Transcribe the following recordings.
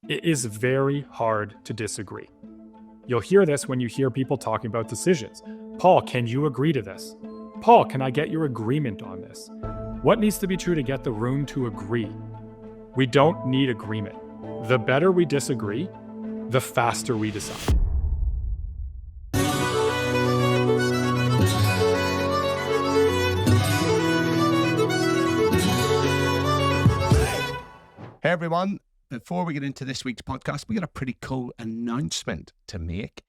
It is very hard to disagree. You'll hear this when you hear people talking about decisions. Paul, can you agree to this? Paul, can I get your agreement on this? What needs to be true to get the room to agree? We don't need agreement. The better we disagree, the faster we decide. Hey everyone, before we get into this week's podcast, we got a pretty cool announcement to make.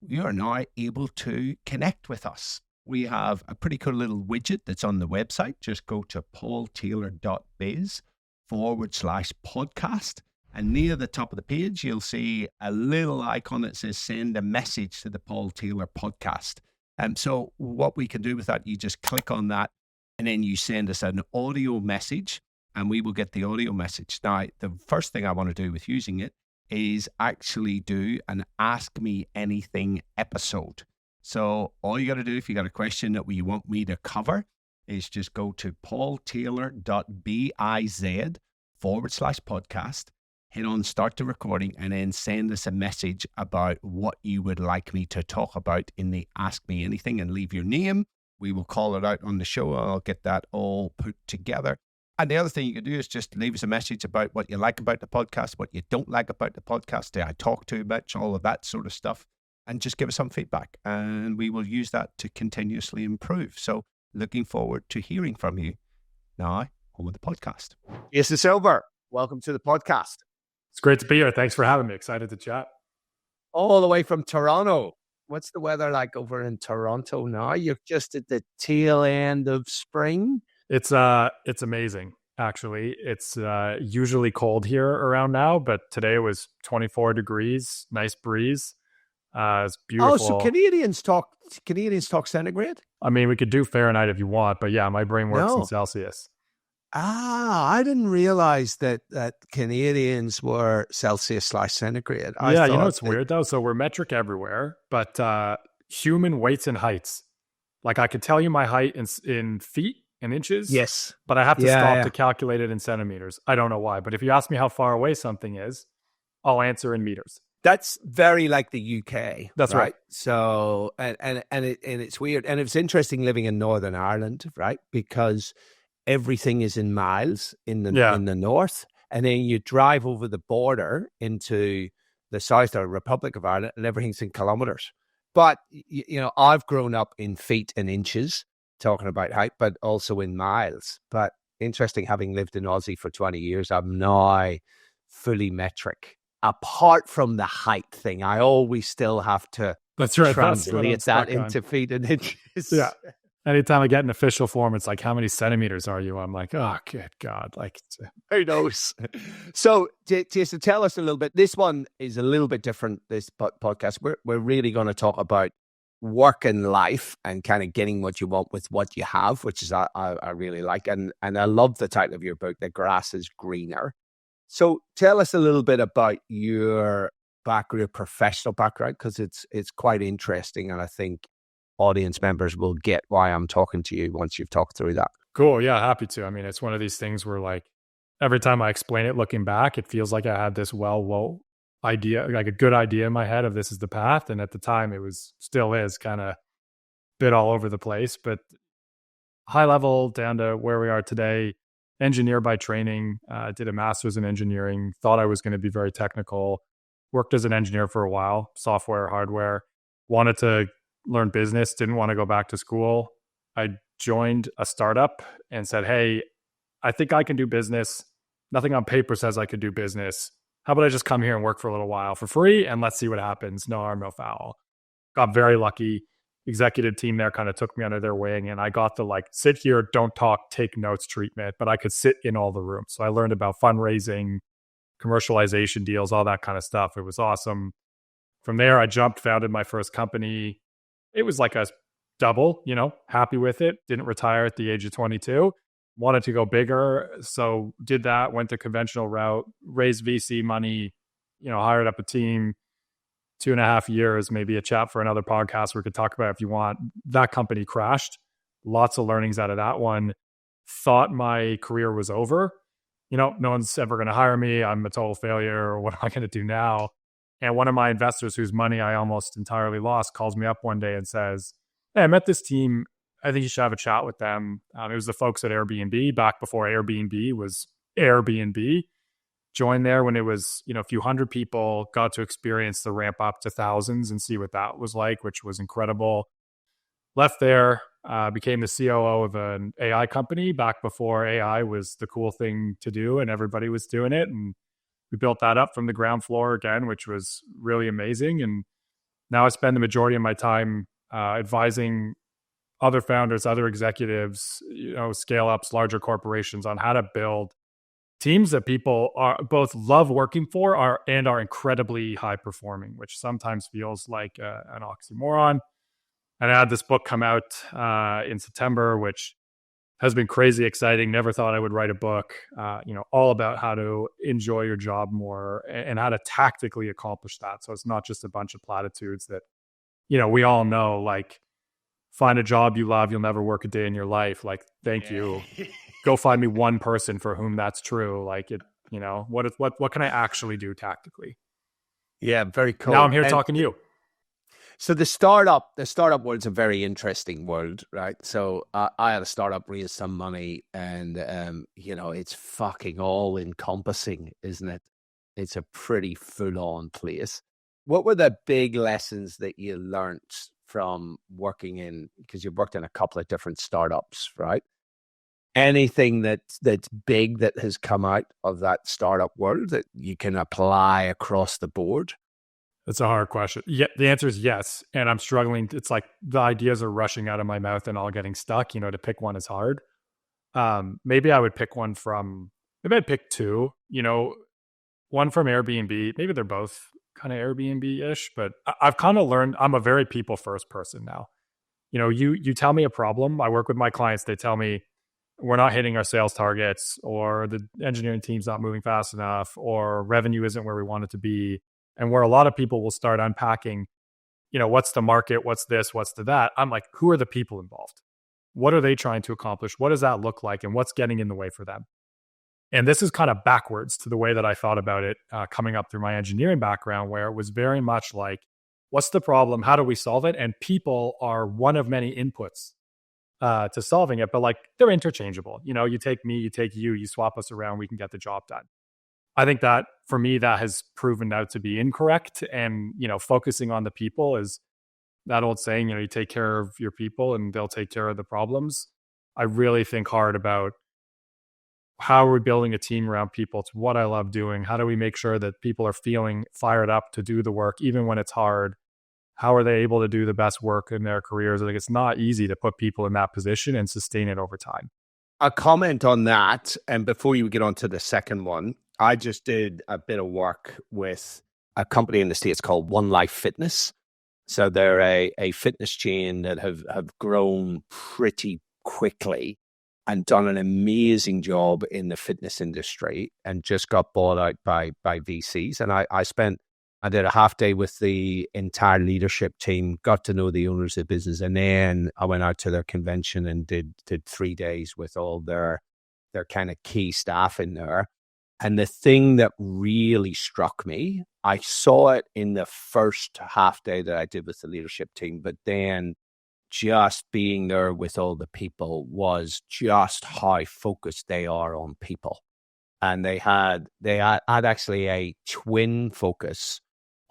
You are now able to connect with us. We have a pretty cool little widget that's on the website. Just go to paultaylor.biz/podcast. And near the top of the page, you'll see a little icon that says send a message to the Paul Taylor podcast. So what we can do with that, you just click on that and then you send us an audio message and we will get the audio message. Now, the first thing I want to do with using it is actually do an Ask Me Anything episode. So all you got to do if you got a question that you want me to cover is just go to paultaylor.biz/podcast, hit on start the recording, and then send us a message about what you would like me to talk about in the Ask Me Anything and leave your name. We will call it out on the show. I'll get that all put together. And the other thing you can do is just leave us a message about what you like about the podcast, what you don't like about the podcast. Did I talk too much? All of that sort of stuff. And just give us some feedback. And we will use that to continuously improve. So looking forward to hearing from you. Now, on with the podcast. Jason Silver, welcome to the podcast. It's great to be here. Thanks for having me. Excited to chat. All the way from Toronto. What's the weather like over in Toronto now? You're just at the tail end of spring. It's amazing, actually. It's usually cold here around now, but today was 24 degrees, nice breeze. It's beautiful. Oh, so Canadians talk centigrade? I mean, we could do Fahrenheit if you want, but yeah, my brain works in Celsius. I didn't realize that Canadians were Celsius/centigrade. It's weird though. So we're metric everywhere, but human weights and heights. Like I could tell you my height in feet and inches. Yes. But I have to stop to calculate it in centimeters. I don't know why. But if you ask me how far away something is, I'll answer in meters. That's very like the UK. That's right. So and it's weird. And it's interesting living in Northern Ireland, right? Because everything is in miles in the north. And then you drive over the border into the south or Republic of Ireland and everything's in kilometers. But I've grown up in feet and inches, talking about height, but also in miles. But interesting, having lived in Aussie for 20 years, I'm now fully metric. Apart from the height thing, I always still have to translate that into feet and inches. Yeah. Anytime I get an official form, it's like, how many centimeters are you? I'm like, oh, good God. Like, who knows? So, Jason, tell us a little bit. This one is a little bit different, this podcast. We're really going to talk about work and life and kind of getting what you want with what you have, which is I really like. And I love the title of your book, The Grass is Greener. So tell us a little bit about your professional background, because it's quite interesting. And I think audience members will get why I'm talking to you once you've talked through that. Cool. Yeah, happy to. I mean, it's one of these things where like every time I explain it looking back, it feels like I had this idea, like a good idea in my head of this is the path. And at the time still is kind of bit all over the place, but high level down to where we are today, engineer by training, did a master's in engineering, thought I was going to be very technical, worked as an engineer for a while, software, hardware, wanted to learn business, didn't want to go back to school. I joined a startup and said, hey, I think I can do business. Nothing on paper says I could do business. How about I just come here and work for a little while for free and let's see what happens. No harm, no foul. Got very lucky. Executive team there kind of took me under their wing and I got the like, sit here, don't talk, take notes treatment, but I could sit in all the rooms. So I learned about fundraising, commercialization deals, all that kind of stuff. It was awesome. From there, I founded my first company. It was like a double, happy with it. Didn't retire at the age of 22. Wanted to go bigger. So did that, went the conventional route, raised VC money, hired up a team, 2.5 years, maybe a chat for another podcast we could talk about if you want. That company crashed. Lots of learnings out of that one. Thought my career was over. no one's ever going to hire me. I'm a total failure. What am I going to do now? And one of my investors, whose money I almost entirely lost, calls me up one day and says, hey, I met this team. I think you should have a chat with them. It was the folks at Airbnb back before Airbnb was Airbnb. Joined there when it was, a few hundred people, got to experience the ramp up to thousands and see what that was like, which was incredible. Left there, became the COO of an AI company back before AI was the cool thing to do and everybody was doing it. And we built that up from the ground floor again, which was really amazing. And now I spend the majority of my time advising other founders, other executives, scale ups, larger corporations on how to build teams that people are both love working for and are incredibly high performing, which sometimes feels like an oxymoron. And I had this book come out in September, which has been crazy exciting. Never thought I would write a book, all about how to enjoy your job more and how to tactically accomplish that. So it's not just a bunch of platitudes that, we all know, like, find a job you love, you'll never work a day in your life. Like, thank you. Go find me one person for whom that's true. Like, what can I actually do tactically? Yeah, very cool. Now I'm here talking to you. So the startup world's a very interesting world, right? So I had a startup raise some money, and it's fucking all encompassing, isn't it? It's a pretty full on place. What were the big lessons that you learned from working in? Because you've worked in a couple of different startups, right? Anything that's big that has come out of that startup world that you can apply across the board? That's a hard question. Yeah, the answer is yes. And I'm struggling. It's like the ideas are rushing out of my mouth and all getting stuck. To pick one is hard. Maybe I would pick maybe I'd pick two, one from Airbnb. Maybe they're both kind of Airbnb-ish, but I've kind of learned I'm a very people first person now. You tell me a problem. I work with my clients. They tell me we're not hitting our sales targets, or the engineering team's not moving fast enough, or revenue isn't where we want it to be. And where a lot of people will start unpacking, what's the market, what's this, what's the that. I'm like, who are the people involved? What are they trying to accomplish? What does that look like? And what's getting in the way for them? And this is kind of backwards to the way that I thought about it coming up through my engineering background, where it was very much like, what's the problem? How do we solve it? And people are one of many inputs to solving it, but like they're interchangeable. You take me, you take you swap us around, we can get the job done. I think that for me, that has proven out to be incorrect. And, focusing on the people is that old saying, you take care of your people and they'll take care of the problems. I really think hard about how are we building a team around people. It's what I love doing. How do we make sure that people are feeling fired up to do the work, even when it's hard? How are they able to do the best work in their careers? I think it's not easy to put people in that position and sustain it over time. A comment on that, and before you get on to the second one, I just did a bit of work with a company in the States called One Life Fitness. So they're a fitness chain that have grown pretty quickly and done an amazing job in the fitness industry, and just got bought out by VCs. And I did a half day with the entire leadership team, got to know the owners of the business, and then I went out to their convention and did 3 days with all their kind of key staff in there. And the thing that really struck me, I saw it in the first half day that I did with the leadership team, but then just being there with all the people was just how focused they are on people. And they had actually a twin focus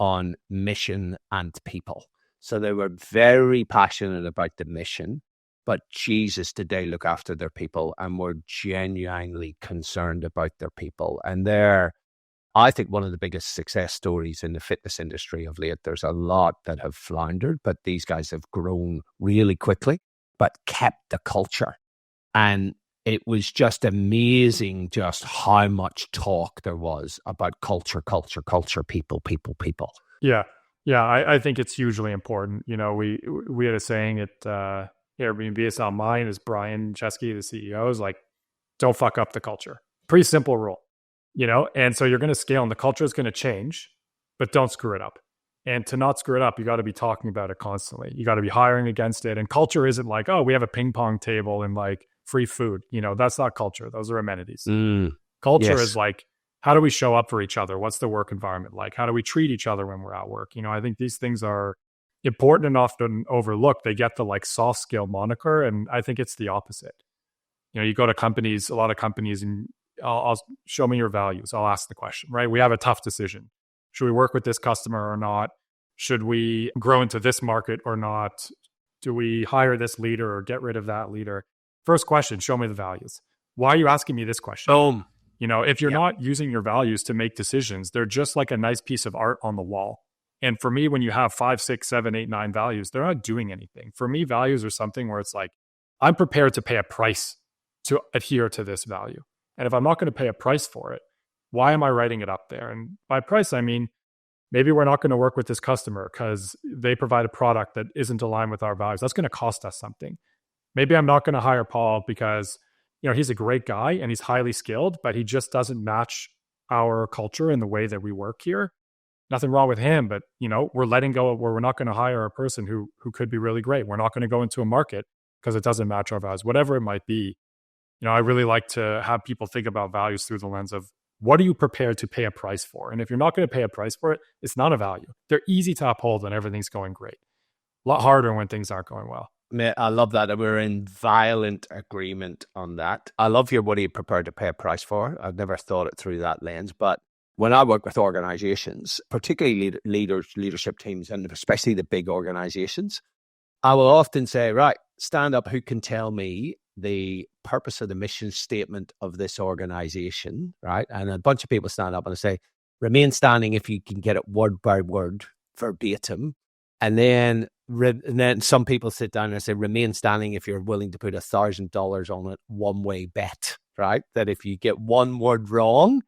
on mission and people. So they were very passionate about the mission, but Jesus, did they look after their people and were genuinely concerned about their people. And they're, I think, one of the biggest success stories in the fitness industry of late. There's a lot that have floundered, but these guys have grown really quickly, but kept the culture. And it was just amazing just how much talk there was about culture, people. Yeah. Yeah. I think it's hugely important. We had a saying at Airbnb, it's not mine, is Brian Chesky, the CEO, is like, don't fuck up the culture. Pretty simple rule, and so you're going to scale and the culture is going to change, but don't screw it up. And to not screw it up, you got to be talking about it constantly. You got to be hiring against it. And culture isn't like, oh, we have a ping pong table and like free food. That's not culture. Those are amenities. Culture Yes. is like, how do we show up for each other? What's the work environment like? How do we treat each other when we're at work? I think these things are important and often overlooked. They get the like soft skill moniker, and I think it's the opposite. You go to companies, a lot of companies, and I'll show me your values. I'll ask the question, right? We have a tough decision. Should we work with this customer or not? Should we grow into this market or not? Do we hire this leader or get rid of that leader? First question, show me the values. Why are you asking me this question? Boom. If you're not using your values to make decisions, they're just like a nice piece of art on the wall. And for me, when you have 5, 6, 7, 8, 9 values, they're not doing anything. For me, values are something where it's like, I'm prepared to pay a price to adhere to this value. And if I'm not going to pay a price for it, why am I writing it up there? And by price, I mean, maybe we're not going to work with this customer because they provide a product that isn't aligned with our values. That's going to cost us something. Maybe I'm not going to hire Paul because, he's a great guy and he's highly skilled, but he just doesn't match our culture and the way that we work here. Nothing wrong with him, but, we're letting go of where we're not going to hire a person who could be really great. We're not going to go into a market because it doesn't match our values, whatever it might be. I really like to have people think about values through the lens of, what are you prepared to pay a price for? And if you're not going to pay a price for it, it's not a value. They're easy to uphold when everything's going great. A lot harder when things aren't going well. I love that. We're in violent agreement on that. I love what are you prepared to pay a price for? I've never thought it through that lens. But when I work with organizations, particularly leadership teams, and especially the big organizations, I will often say, right, stand up, who can tell me the purpose of the mission statement of this organization, right? And a bunch of people stand up and say, remain standing if you can get it word by word, verbatim. And then some people sit down and say, remain standing if you're willing to put $1,000 on it, one-way bet, right? That if you get one word wrong,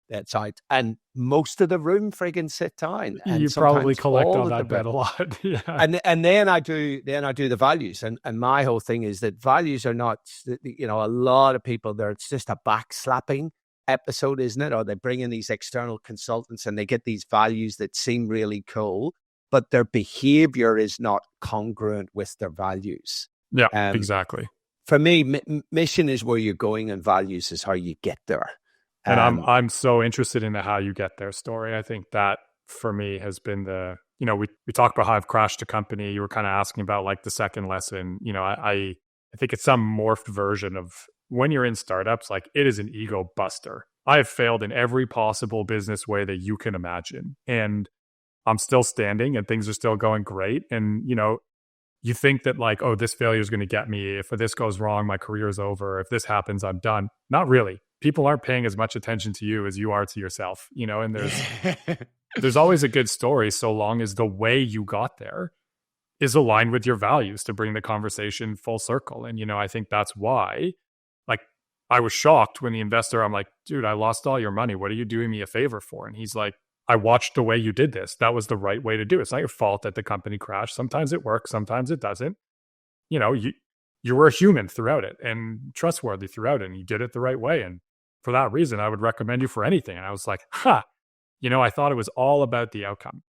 that's out. And most of the room friggin' sit down. And you probably collect on that bet a lot. Yeah. And then I do the values. And my whole thing is that values are not, a lot of people there, it's just a backslapping episode, isn't it? Or they bring in these external consultants and they get these values that seem really cool, but their behavior is not congruent with their values. Yeah, exactly. For me, mission is where you're going and values is how you get there. And I'm so interested in the how you get there story. I think that for me has been the, we talked about how I've crashed a company. You were kind of asking about like the second lesson. I think it's some morphed version of when you're in startups, like it is an ego buster. I have failed in every possible business way that you can imagine. And I'm still standing and things are still going great. And, you think that like, oh, this failure is going to get me. If this goes wrong, my career is over. If this happens, I'm done. Not really. People aren't paying as much attention to you as you are to yourself, and there's always a good story so long as the way you got there is aligned with your values to bring the conversation full circle. And, I think that's why, like, I was shocked when the investor, I'm like, dude, I lost all your money. What are you doing me a favor for? And he's like, I watched the way you did this. That was the right way to do it. It's not your fault that the company crashed. Sometimes it works. Sometimes it doesn't. You were a human throughout it and trustworthy throughout it. And you did it the right way. And for that reason, I would recommend you for anything. And I was like, I thought it was all about the outcome.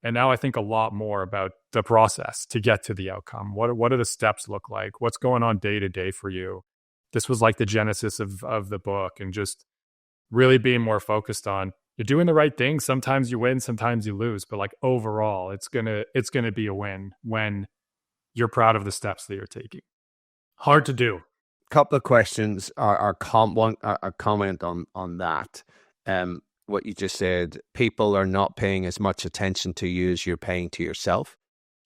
And now I think a lot more about the process to get to the outcome. What do the steps look like? What's going on day to day for you? This was like the genesis of the book, and just really being more focused on, you're doing the right thing. Sometimes you win, sometimes you lose, but like overall, it's gonna be a win when you're proud of the steps that you're taking. Hard to do. Couple of questions are a comment on that. What you just said, people are not paying as much attention to you as you're paying to yourself.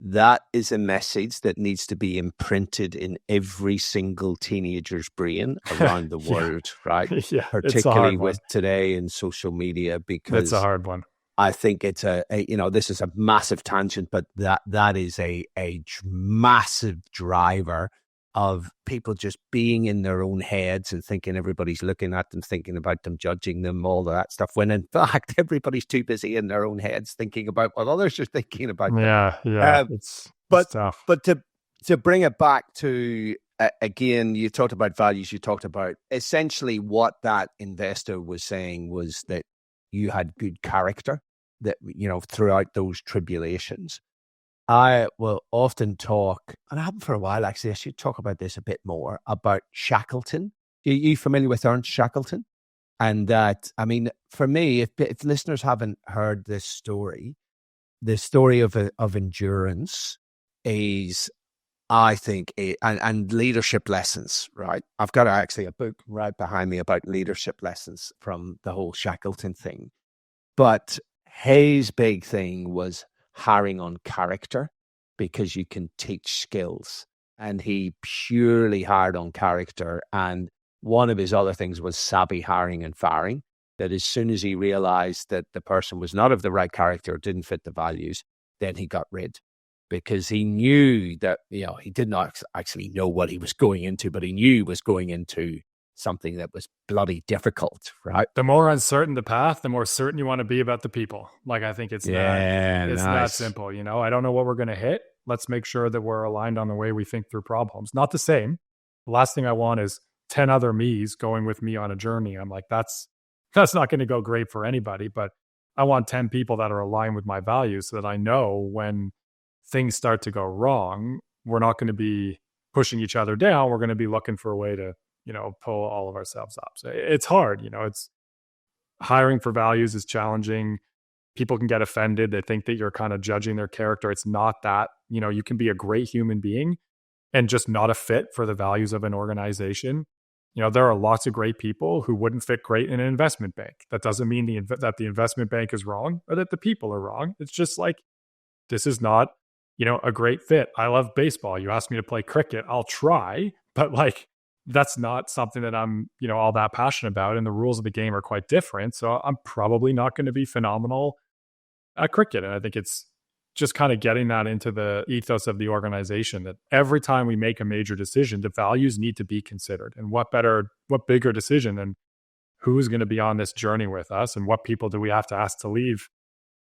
That is a message that needs to be imprinted in every single teenager's brain around the world, right? Yeah, particularly with today in social media, because it's a hard one. I think it's this is a massive tangent, but that is a massive driver of people just being in their own heads and thinking everybody's looking at them, thinking about them, judging them, all of that stuff, when in fact everybody's too busy in their own heads thinking about what others are thinking about them. Yeah. It's tough. But to bring it back to, again, you talked about values, you talked about essentially what that investor was saying was that you had good character, that, throughout those tribulations. I will often talk, and I haven't for a while actually, I should talk about this a bit more, about Shackleton. Are you familiar with Ernst Shackleton? And that, I mean, for me, if listeners haven't heard this story, the story of endurance is, I think, and leadership lessons, right? I've got actually a book right behind me about leadership lessons from the whole Shackleton thing. But his big thing was hiring on character, because you can teach skills. And he purely hired on character. And one of his other things was savvy hiring and firing. That as soon as he realized that the person was not of the right character, didn't fit the values, then he got rid, because he knew that, he did not actually know what he was going into, but he knew he was going into something that was bloody difficult, right? The more uncertain the path, the more certain you want to be about the people. Like, I think it's that simple. I don't know what we're going to hit. Let's make sure that we're aligned on the way we think through problems. Not the same. The last thing I want is 10 other me's going with me on a journey. I'm like, that's not going to go great for anybody, but I want 10 people that are aligned with my values, so that I know when things start to go wrong, we're not going to be pushing each other down. We're going to be looking for a way to, pull all of ourselves up. So it's hard, it's hiring for values is challenging. People can get offended. They think that you're kind of judging their character. It's not that. You can be a great human being and just not a fit for the values of an organization. There are lots of great people who wouldn't fit great in an investment bank. That doesn't mean that the investment bank is wrong or that the people are wrong. It's just like, this is not, a great fit. I love baseball. You ask me to play cricket, I'll try, but like, that's not something that I'm, all that passionate about. And the rules of the game are quite different. So I'm probably not going to be phenomenal at cricket. And I think it's just kind of getting that into the ethos of the organization, that every time we make a major decision, the values need to be considered. And what bigger decision than who's going to be on this journey with us, and what people do we have to ask to leave,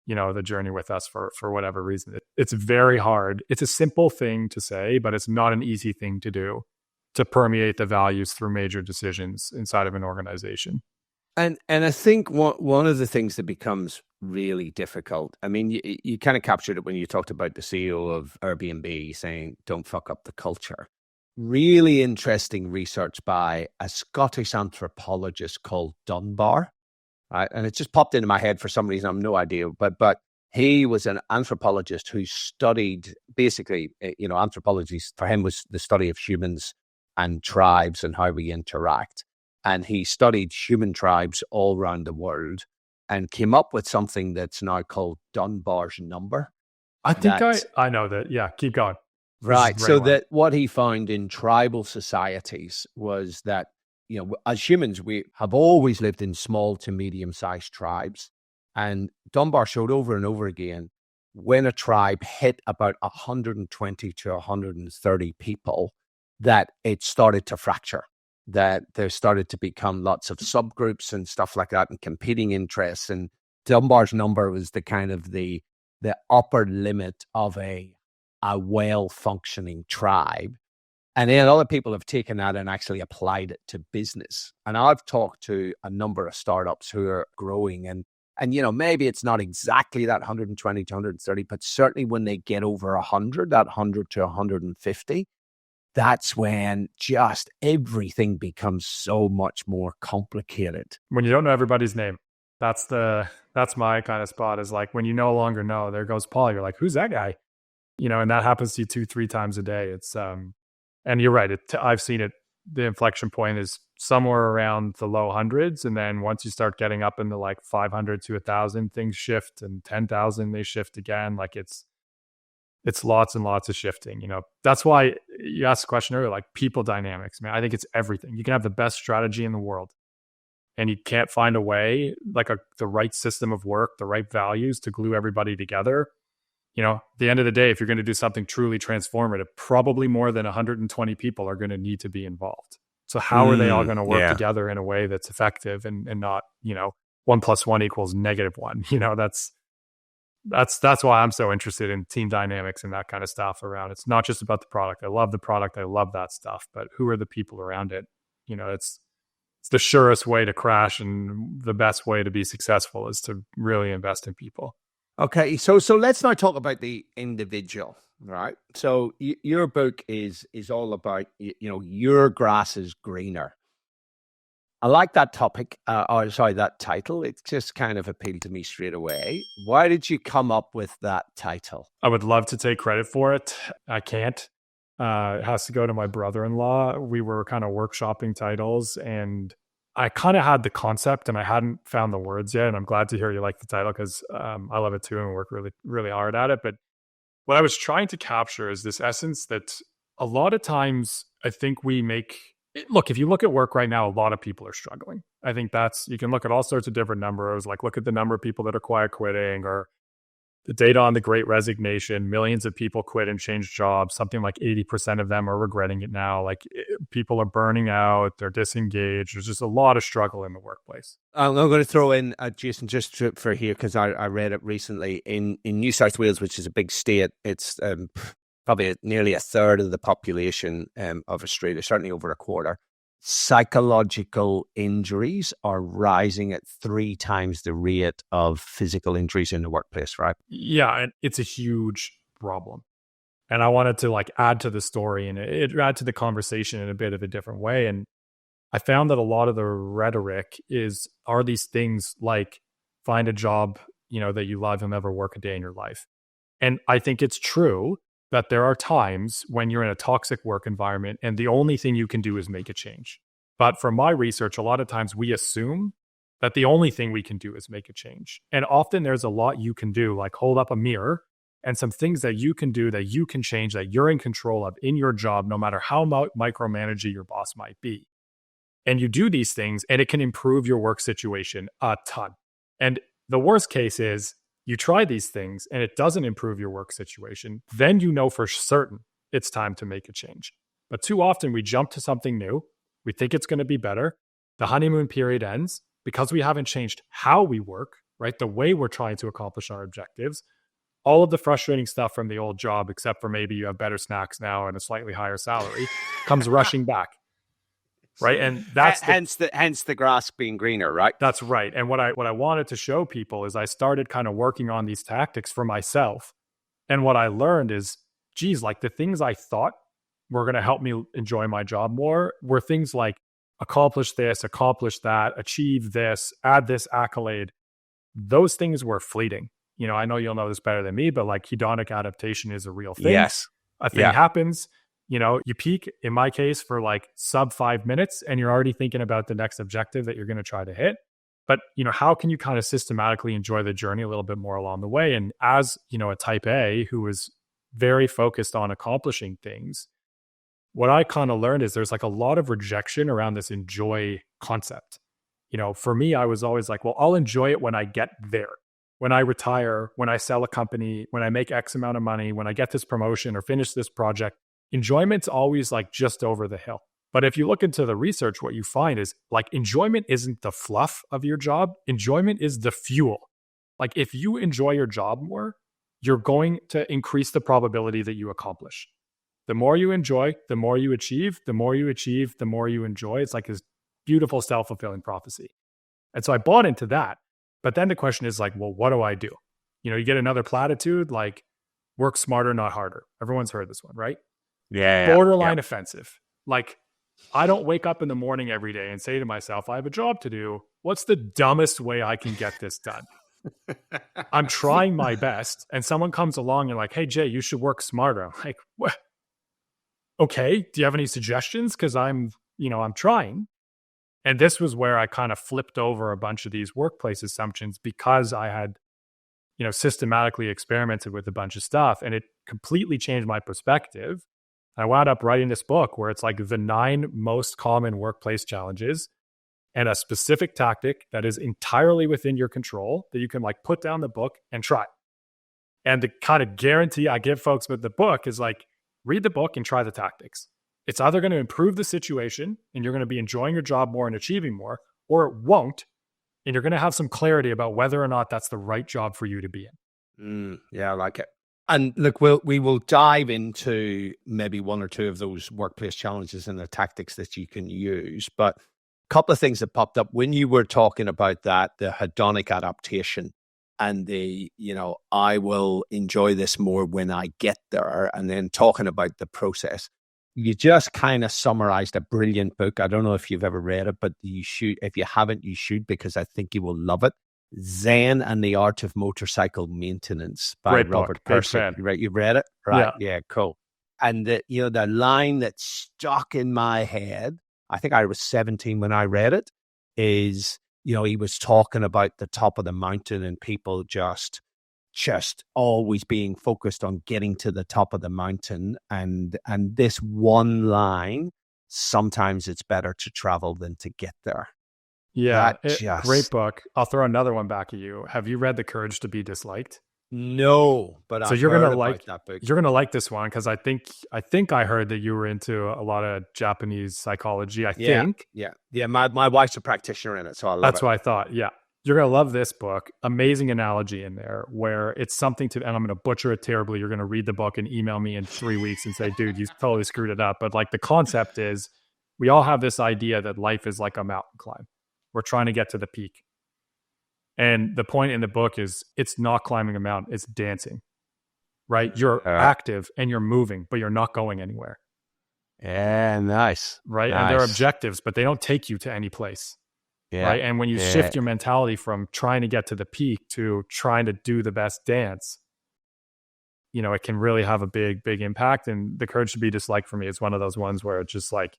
the journey with us for whatever reason. It's very hard. It's a simple thing to say, but it's not an easy thing to do, to permeate the values through major decisions inside of an organization. And I think one of the things that becomes really difficult, I mean, you kind of captured it when you talked about the CEO of Airbnb saying, don't fuck up the culture. Really interesting research by a Scottish anthropologist called Dunbar. Right? And it just popped into my head for some reason. I have no idea. But he was an anthropologist who studied, basically, anthropology for him was the study of humans and tribes and how we interact. And he studied human tribes all around the world and came up with something that's now called Dunbar's number. I think I know that. Yeah, keep going. Right. So that what he found in tribal societies was that, as humans, we have always lived in small to medium-sized tribes. And Dunbar showed over and over again, when a tribe hit about 120 to 130 people, that it started to fracture, that there started to become lots of subgroups and stuff like that, and competing interests. And Dunbar's number was the kind of the upper limit of a well-functioning tribe. And then other people have taken that and actually applied it to business. And I've talked to a number of startups who are growing, and maybe it's not exactly that 120 to 130, but certainly when they get over 100, that 100 to 150, that's when just everything becomes so much more complicated. When you don't know everybody's name, that's my kind of spot, is like when you no longer know, there goes Paul. You're like, who's that guy? And that happens to you 2-3 times a day. It's, and you're right. I've seen it. The inflection point is somewhere around the low hundreds. And then once you start getting up into like 500 to 1,000, things shift, and 10,000, they shift again. Like it's lots and lots of shifting. That's why you asked the question earlier, like people dynamics, man. I think it's everything. You can have the best strategy in the world, and you can't find a way, like the right system of work, the right values to glue everybody together. At the end of the day, if you're going to do something truly transformative, probably more than 120 people are going to need to be involved. So how are they all going to work together in a way that's effective and not, 1 + 1 = -1? That's why I'm so interested in team dynamics and that kind of stuff around. It's not just about the product. I love the product. I love that stuff, but who are the people around it? It's the surest way to crash, and the best way to be successful is to really invest in people. Okay, so let's now talk about the individual, right? So your book is all about, your grass is greener. I like that topic, that title. It just kind of appealed to me straight away. Why did you come up with that title? I would love to take credit for it. I can't. It has to go to my brother-in-law. We were kind of workshopping titles, and I kind of had the concept and I hadn't found the words yet. And I'm glad to hear you like the title because I love it too and work really, really hard at it. But what I was trying to capture is this essence that a lot of times I think we make. Look, if you look at work right now, a lot of people are struggling. I think you can look at all sorts of different numbers, like look at the number of people that are quiet quitting or the data on the great resignation. Millions of people quit and change jobs. Something like 80% of them are regretting it now. Like people are burning out, they're disengaged. There's just a lot of struggle in the workplace. I'm going to throw in, Jason, just for here, because I read it recently in New South Wales, which is a big state. It's probably nearly a third of the population of Australia, certainly over a quarter. Psychological injuries are rising at 3 times the rate of physical injuries in the workplace, right? Yeah, and it's a huge problem. And I wanted to add to the story and it add to the conversation in a bit of a different way. And I found that a lot of the rhetoric are these things like find a job, that you love, you'll never work a day in your life. And I think it's true that there are times when you're in a toxic work environment and the only thing you can do is make a change. But from my research, a lot of times we assume that the only thing we can do is make a change. And often there's a lot you can do, like hold up a mirror and some things that you can do that you can change, that you're in control of in your job, no matter how micromanaging your boss might be. And you do these things and it can improve your work situation a ton. And the worst case is you try these things and it doesn't improve your work situation, then you know for certain it's time to make a change. But too often we jump to something new. We think it's going to be better. The honeymoon period ends because we haven't changed how we work, right? The way we're trying to accomplish our objectives. All of the frustrating stuff from the old job, except for maybe you have better snacks now and a slightly higher salary, comes rushing back. Right. And that's hence the grass being greener, right? That's right. And what I wanted to show people is I started kind of working on these tactics for myself. And what I learned is, geez, like the things I thought were going to help me enjoy my job more were things like accomplish this, accomplish that, achieve this, add this accolade. Those things were fleeting. I know you'll know this better than me, but like hedonic adaptation is a real thing. Yes. A thing happens. You peak, in my case, for like sub 5 minutes and you're already thinking about the next objective that you're going to try to hit. But, how can you kind of systematically enjoy the journey a little bit more along the way? And as, a type A who is very focused on accomplishing things, what I kind of learned is there's like a lot of rejection around this enjoy concept. For me, I was always like, well, I'll enjoy it when I get there. When I retire, when I sell a company, when I make X amount of money, when I get this promotion or finish this project. Enjoyment's always like just over the hill. But if you look into the research, what you find is like enjoyment isn't the fluff of your job. Enjoyment is the fuel. Like if you enjoy your job more, you're going to increase the probability that you accomplish. The more you enjoy, the more you achieve, the more you achieve, the more you enjoy. It's like this beautiful self-fulfilling prophecy. And so I bought into that. But then the question is like, well, what do I do? You get another platitude like work smarter, not harder. Everyone's heard this one, right? Yeah. Borderline offensive. Like, I don't wake up in the morning every day and say to myself, I have a job to do. What's the dumbest way I can get this done? I'm trying my best. And someone comes along and like, hey, Jay, you should work smarter. I'm like, what? Okay. Do you have any suggestions? Because I'm trying. And this was where I kind of flipped over a bunch of these workplace assumptions because I had, systematically experimented with a bunch of stuff and it completely changed my perspective. I wound up writing this book where it's like the 9 most common workplace challenges and a specific tactic that is entirely within your control that you can like put down the book and try. And the kind of guarantee I give folks with the book is like, read the book and try the tactics. It's either going to improve the situation and you're going to be enjoying your job more and achieving more, or it won't. And you're going to have some clarity about whether or not that's the right job for you to be in. Yeah, I like it. And look, we will dive into maybe 1 or 2 of those workplace challenges and the tactics that you can use. But a couple of things that popped up when you were talking about that, the hedonic adaptation and the, I will enjoy this more when I get there, and then talking about the process. you just kind of summarized a brilliant book. I don't know if you've ever read it, but you should. If you haven't, you should, because I think you will love it. Zen and the Art of Motorcycle Maintenance by Great Robert book. Big Pirsig. fan. You've read it? Right. Yeah, cool. And the line that stuck in my head, I think I was 17 when I read it, is, he was talking about the top of the mountain and people just always being focused on getting to the top of the mountain. And this one line, sometimes it's better to travel than to get there. Yeah, great book. I'll throw another one back at you. Have you read The Courage to Be Disliked? No, but so you're gonna like that book. You're gonna like this one, because I think I heard that you were into a lot of Japanese psychology. I think. Yeah. My wife's a practitioner in it, so I love it. That's what I thought. Yeah, you're gonna love this book. Amazing analogy in there where it's something to, and I'm gonna butcher it terribly. You're gonna read the book and email me in 3 weeks and say, "Dude, you totally screwed it up." But like, the concept is, we all have this idea that life is like a mountain climb. We're trying to get to the peak. And the point in the book is, it's not climbing a mountain, it's dancing, right? You're active and you're moving, but you're not going anywhere. Yeah, nice. Right? Nice. And there are objectives, but they don't take you to any place. Yeah. Right? And when you shift your mentality from trying to get to the peak to trying to do the best dance, it can really have a big, big impact. And The Courage to Be Disliked, for me, is one of those ones where it's just like,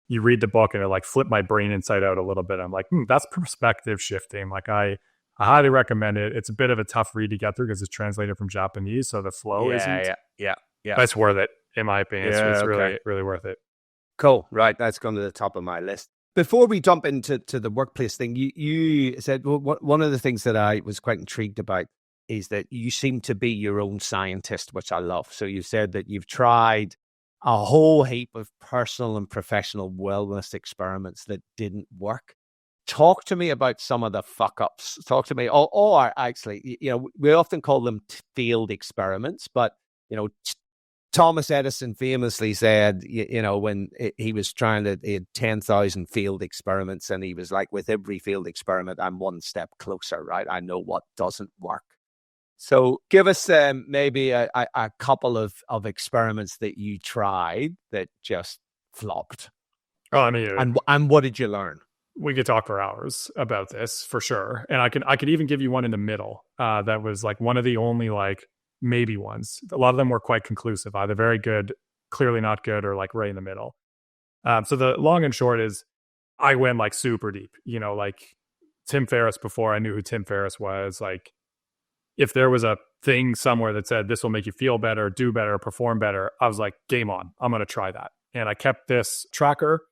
you read the book and it like flipped my brain inside out a little bit. I'm like, that's perspective shifting. Like, I highly recommend it. It's a bit of a tough read to get through because it's translated from Japanese, so the flow isn't. Yeah. But it's worth it, in my opinion. It's really, really worth it. Cool. Right. That's gone to the top of my list. Before we jump into the workplace thing, you said, one of the things that I was quite intrigued about is that you seem to be your own scientist, which I love. So you said that you've tried a whole heap of personal and professional wellness experiments that didn't work. Talk to me about some of the fuck ups. Talk to me, or actually, we often call them failed experiments, but Thomas Edison famously said, when he was he had 10,000 failed experiments, and he was like, with every failed experiment, I'm one step closer, right? I know what doesn't work. So give us maybe a couple of experiments that you tried that just flopped. Oh, I mean, and what did you learn? We could talk for hours about this for sure. And I could even give you one in the middle that was like one of the only like maybe ones. A lot of them were quite conclusive, either very good, clearly not good, or like right in the middle. So the long and short is, I went like super deep, like Tim Ferriss. Before I knew who Tim Ferriss was, like, if there was a thing somewhere that said this will make you feel better, do better, perform better, I was like, game on, I'm going to try that. And I kept this tracker,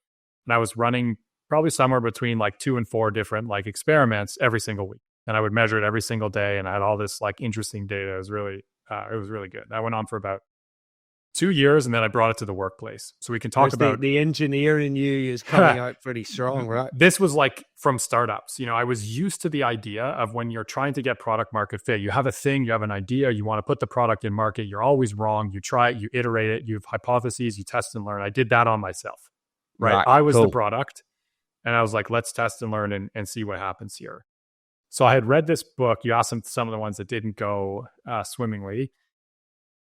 and I was running probably somewhere between like 2 and 4 different like experiments every single week. And I would measure it every single day. And I had all this like interesting data. It was really good. That went on for about 2 years, and then I brought it to the workplace. So we can talk about the engineer in you is coming out pretty strong, right? This was like from startups. I was used to the idea of, when you're trying to get product market fit, you have a thing, you have an idea, you want to put the product in market, you're always wrong. You try it, you iterate it, you have hypotheses, you test and learn. I did that on myself, right? I was the product, and I was like, let's test and learn and see what happens here. So I had read this book. You asked some of the ones that didn't go swimmingly.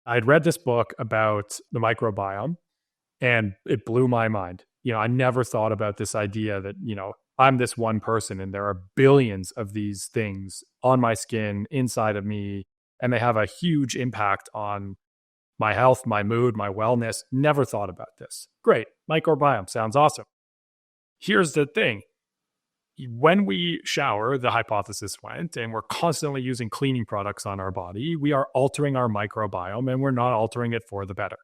I had read this book about the microbiome, and it blew my mind. I never thought about this idea that, I'm this one person and there are billions of these things on my skin, inside of me, and they have a huge impact on my health, my mood, my wellness. Never thought about this. Great. Microbiome sounds awesome. Here's the thing. When we shower, the hypothesis went, and we're constantly using cleaning products on our body, we are altering our microbiome, and we're not altering it for the better.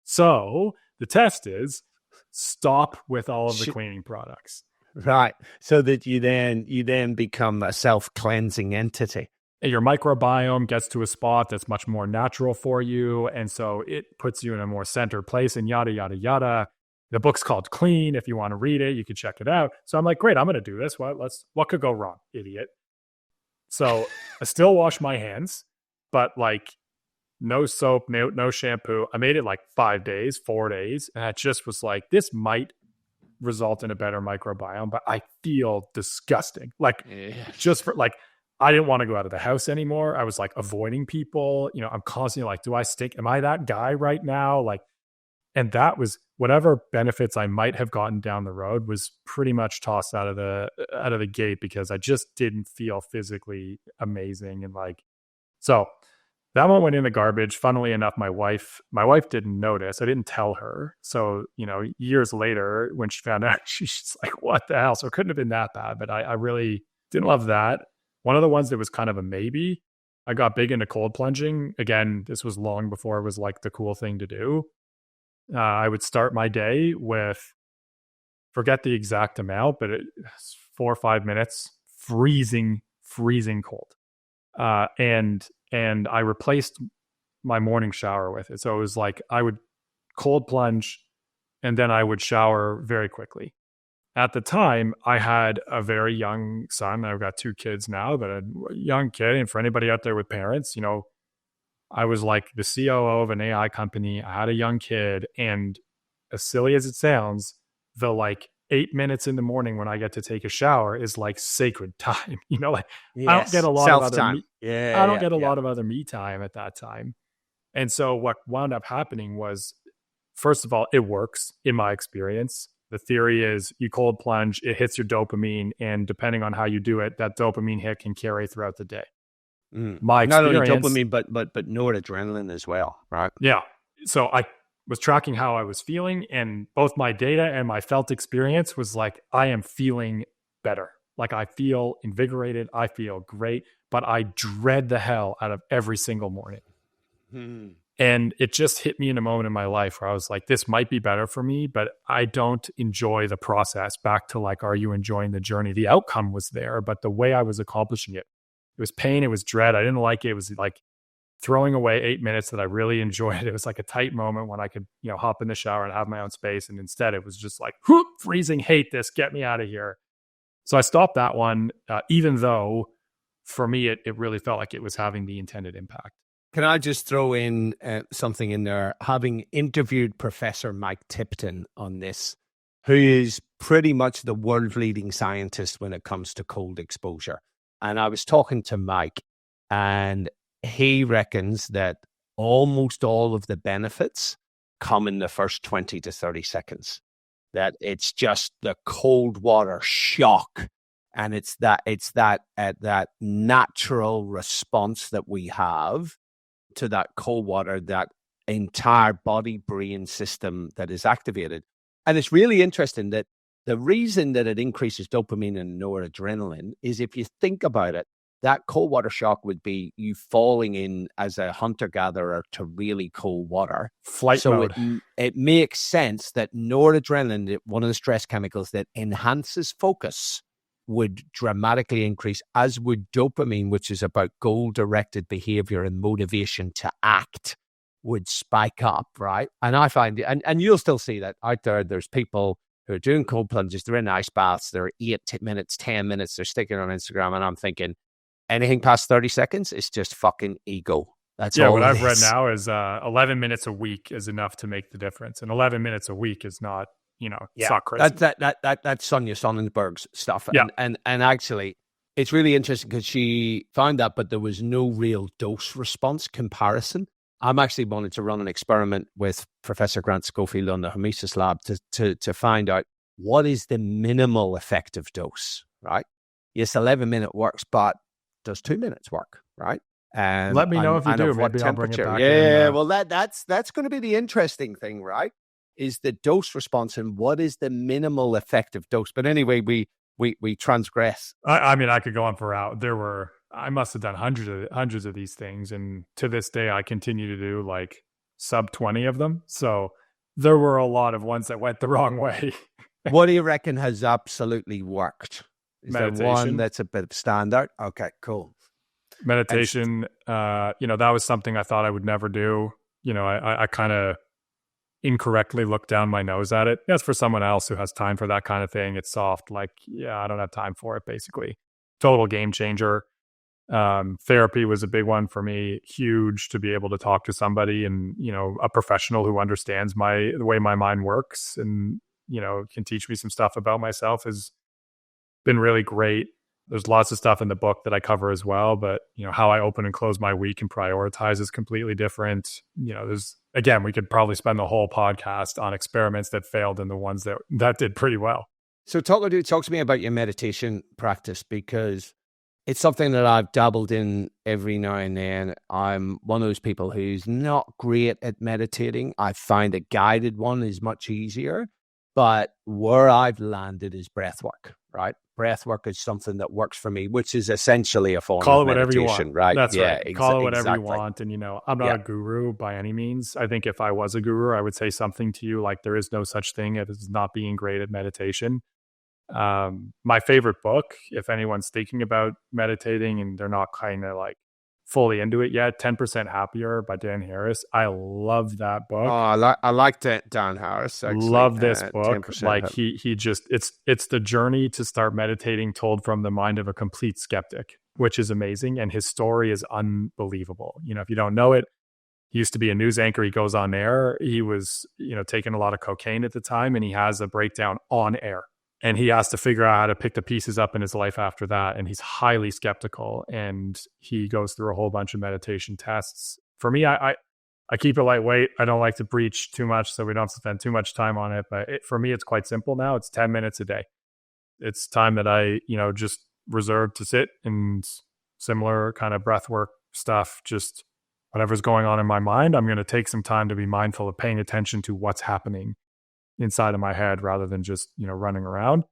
So the test is, stop with all of the cleaning products. Right. So that you then become a self-cleansing entity. And your microbiome gets to a spot that's much more natural for you. And so it puts you in a more centered place, and yada, yada, yada. The book's called Clean. If you want to read it, you can check it out. So I'm like, great, I'm going to do this. What could go wrong, idiot? So I still wash my hands, but like no soap, no shampoo. I made it like 4 days. And I just was like, this might result in a better microbiome, but I feel disgusting. Like, just for like, I didn't want to go out of the house anymore. I was like avoiding people. I'm constantly like, do I stink? Am I that guy right now? Like, And that was whatever benefits I might have gotten down the road was pretty much tossed out of the gate because I just didn't feel physically amazing. And like, so that one went in the garbage. Funnily enough, my wife didn't notice. I didn't tell her. So, years later when she found out, she's like, what the hell? So it couldn't have been that bad, but I really didn't love that. One of the ones that was kind of a maybe, I got big into cold plunging. Again, this was long before it was like the cool thing to do. I would start my day with, forget the exact amount, but it's 4 or 5 minutes, freezing cold. And I replaced my morning shower with it. So it was like I would cold plunge and then I would shower very quickly. At the time, I had a very young son. I've got 2 kids now, but a young kid. And for anybody out there with parents, I was like the COO of an AI company. I had a young kid. And as silly as it sounds, the like 8 minutes in the morning when I get to take a shower is like sacred time. Like yes. I don't get a lot of other time. I don't get a lot of other me time at that time. And so what wound up happening was, first of all, it works in my experience. The theory is you cold plunge, it hits your dopamine, and depending on how you do it, that dopamine hit can carry throughout the day. My experience, not only dopamine, but noradrenaline as well, right? Yeah. So I was tracking how I was feeling, and both my data and my felt experience was like, I am feeling better. Like I feel invigorated, I feel great, but I dread the hell out of every single morning. And it just hit me in a moment in my life where I was like, this might be better for me, but I don't enjoy the process. Back to like, are you enjoying the journey? The outcome was there, but the way I was accomplishing it was pain, it was dread. I didn't like it. It was like throwing away 8 minutes that I really enjoyed. It was like a tight moment when I could, hop in the shower and have my own space. And instead it was just like, whoop, freezing, hate this, get me out of here. So I stopped that one, even though for me, it really felt like it was having the intended impact. Can I just throw in something in there? Having interviewed Professor Mike Tipton on this, who is pretty much the world-leading scientist when it comes to cold exposure. And I was talking to Mike, and he reckons that almost all of the benefits come in the first 20 to 30 seconds. That it's just the cold water shock. And it's that natural response that we have to that cold water, that entire body brain system that is activated. And it's really interesting that the reason that it increases dopamine and noradrenaline is, if you think about it, that cold water shock would be you falling in as a hunter-gatherer to really cold water. Flight mode. It makes sense that noradrenaline, one of the stress chemicals that enhances focus, would dramatically increase, as would dopamine, which is about goal-directed behavior and motivation to act, would spike up, right? And I find, and you'll still see that out there. There's people who are doing cold plunges, they're in ice baths, they're 8 minutes, 10 minutes, they're sticking on Instagram, and I'm thinking, anything past 30 seconds is just fucking ego. That's all. What I've read now is 11 minutes a week is enough to make the difference. And 11 minutes a week is not, it's not crazy. That's Sonia Sonnenberg's stuff. And actually, it's really interesting because she found that, but there was no real dose response comparison. I'm actually wanting to run an experiment with Professor Grant Schofield on the Hormesis Lab to find out what is the minimal effective dose, right? Yes, 11-minute works, but does 2 minutes work, right? Let me know if you do. Maybe I'll bring it back. Yeah, well, that's going to be the interesting thing, right? Is the dose response and what is the minimal effective dose? But anyway, we transgress. I mean, I could go on for out. I must have done hundreds of these things, and to this day, I continue to do like sub 20 of them. So there were a lot of ones that went the wrong way. What do you reckon has absolutely worked? Is meditation. There one that's a bit of standout? Okay, cool. Meditation, that was something I thought I would never do. I kind of incorrectly looked down my nose at it. That's for someone else who has time for that kind of thing. It's soft. Like, I don't have time for it, basically. Total game changer. Therapy was a big one for me. Huge to be able to talk to somebody and, a professional who understands the way my mind works and, can teach me some stuff about myself has been really great. There's lots of stuff in the book that I cover as well, but how I open and close my week and prioritize is completely different. There's, again, we could probably spend the whole podcast on experiments that failed and the ones that did pretty well. So talk to me about your meditation practice, because it's something that I've dabbled in every now and then. I'm one of those people who's not great at meditating. I find a guided one is much easier, but where I've landed is breath work, right? Breath work is something that works for me, which is essentially a form Call of it whatever you meditation, want. right? That's yeah, right. Call it whatever you want. And, I'm not a guru by any means. I think if I was a guru, I would say something to you like there is no such thing as not being great at meditation. My favorite book, if anyone's thinking about meditating and they're not kind of like fully into it yet, 10% Happier by Dan Harris. I love that book. Oh, I like Dan Harris. Actually. Love this book. Like he just, it's the journey to start meditating told from the mind of a complete skeptic, which is amazing. And his story is unbelievable. If you don't know it, he used to be a news anchor. He goes on air. He was, taking a lot of cocaine at the time, and he has a breakdown on air. And he has to figure out how to pick the pieces up in his life after that. And he's highly skeptical. And he goes through a whole bunch of meditation tests. For me, I keep it lightweight. I don't like to preach too much, so we don't have to spend too much time on it. But for me, it's quite simple now. It's 10 minutes a day. It's time that I, just reserve to sit and similar kind of breath work stuff. Just whatever's going on in my mind, I'm going to take some time to be mindful of paying attention to what's happening inside of my head rather than just running around.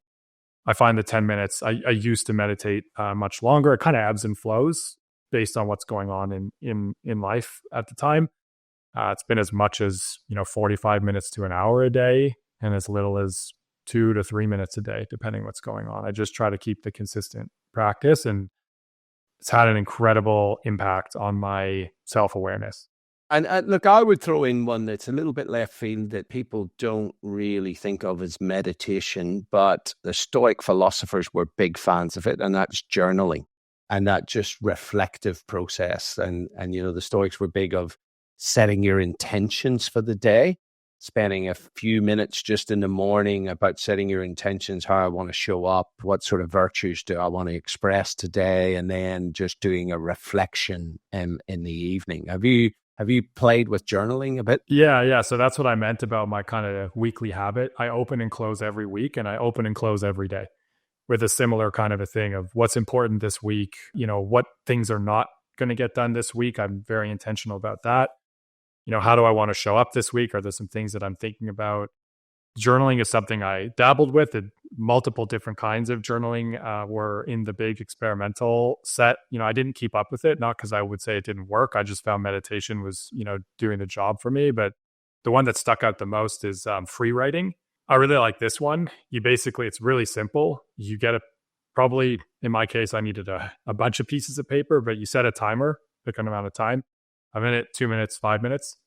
I find the 10 minutes, I used to meditate much longer. It kind of ebbs and flows based on what's going on in life at the time. It's been as much as 45 minutes to an hour a day, and as little as 2 to 3 minutes a day, depending what's going on. I just try to keep the consistent practice, and it's had an incredible impact on my self-awareness. And look, I would throw in one that's a little bit left field that people don't really think of as meditation, but the Stoic philosophers were big fans of it, and that's journaling and that just reflective process. And the Stoics were big of setting your intentions for the day, spending a few minutes just in the morning about setting your intentions, how I want to show up, what sort of virtues do I want to express today, and then just doing a reflection in the evening. Have you played with journaling a bit? Yeah. So that's what I meant about my kind of weekly habit. I open and close every week, and I open and close every day with a similar kind of a thing of what's important this week, what things are not going to get done this week. I'm very intentional about that. How do I want to show up this week? Are there some things that I'm thinking about? Journaling is something I dabbled with. Multiple different kinds of journaling were in the big experimental set. I didn't keep up with it, not because I would say it didn't work. I just found meditation was, doing the job for me. But the one that stuck out the most is free writing. I really like this one. It's really simple. You get probably, in my case, I needed a bunch of pieces of paper, but you set a timer, pick an amount of time, a minute, 2 minutes, 5 minutes.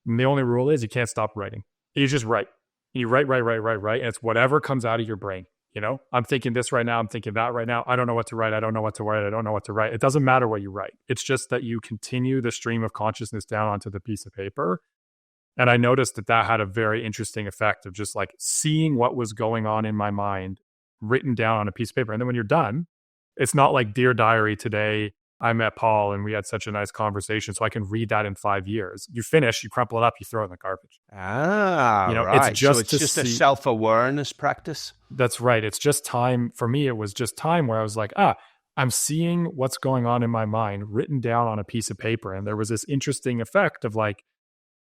And the only rule is you can't stop writing. You just write. You write, and it's whatever comes out of your brain. I'm thinking this right now. I'm thinking that right now. I don't know what to write. I don't know what to write. I don't know what to write. It doesn't matter what you write. It's just that you continue the stream of consciousness down onto the piece of paper. And I noticed that had a very interesting effect of just like seeing what was going on in my mind written down on a piece of paper. And then when you're done, it's not like Dear Diary, today I met Paul and we had such a nice conversation, so I can read that in 5 years. You finish, you crumple it up, you throw it in the garbage. Right. It's just a self-awareness practice. That's right. It's just time. For me, it was just time where I was like, I'm seeing what's going on in my mind written down on a piece of paper. And there was this interesting effect of like,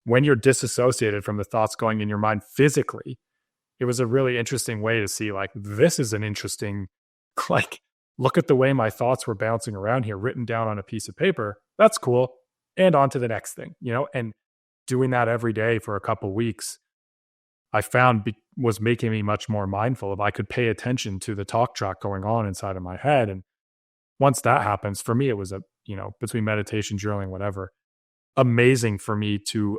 when you're disassociated from the thoughts going in your mind physically, it was a really interesting way to see like, this is an interesting, like, look at the way my thoughts were bouncing around here, written down on a piece of paper. That's cool. And on to the next thing, and doing that every day for a couple weeks, I found was making me much more mindful of I could pay attention to the talk track going on inside of my head. And once that happens, for me, it was between meditation, journaling, whatever, amazing for me to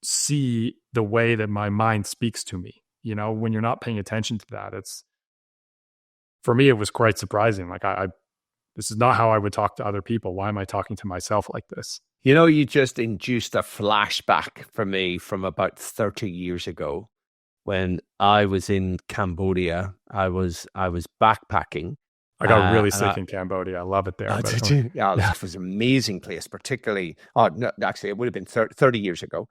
see the way that my mind speaks to me. When you're not paying attention to that, for me, it was quite surprising. Like this is not how I would talk to other people. Why am I talking to myself like this? You just induced a flashback for me from about 30 years ago when I was in Cambodia. I was backpacking, I got really sick in Cambodia. I love it there. Oh, but did you? Yeah, it was an amazing place, particularly. Oh, no, actually, it would have been 30 years ago.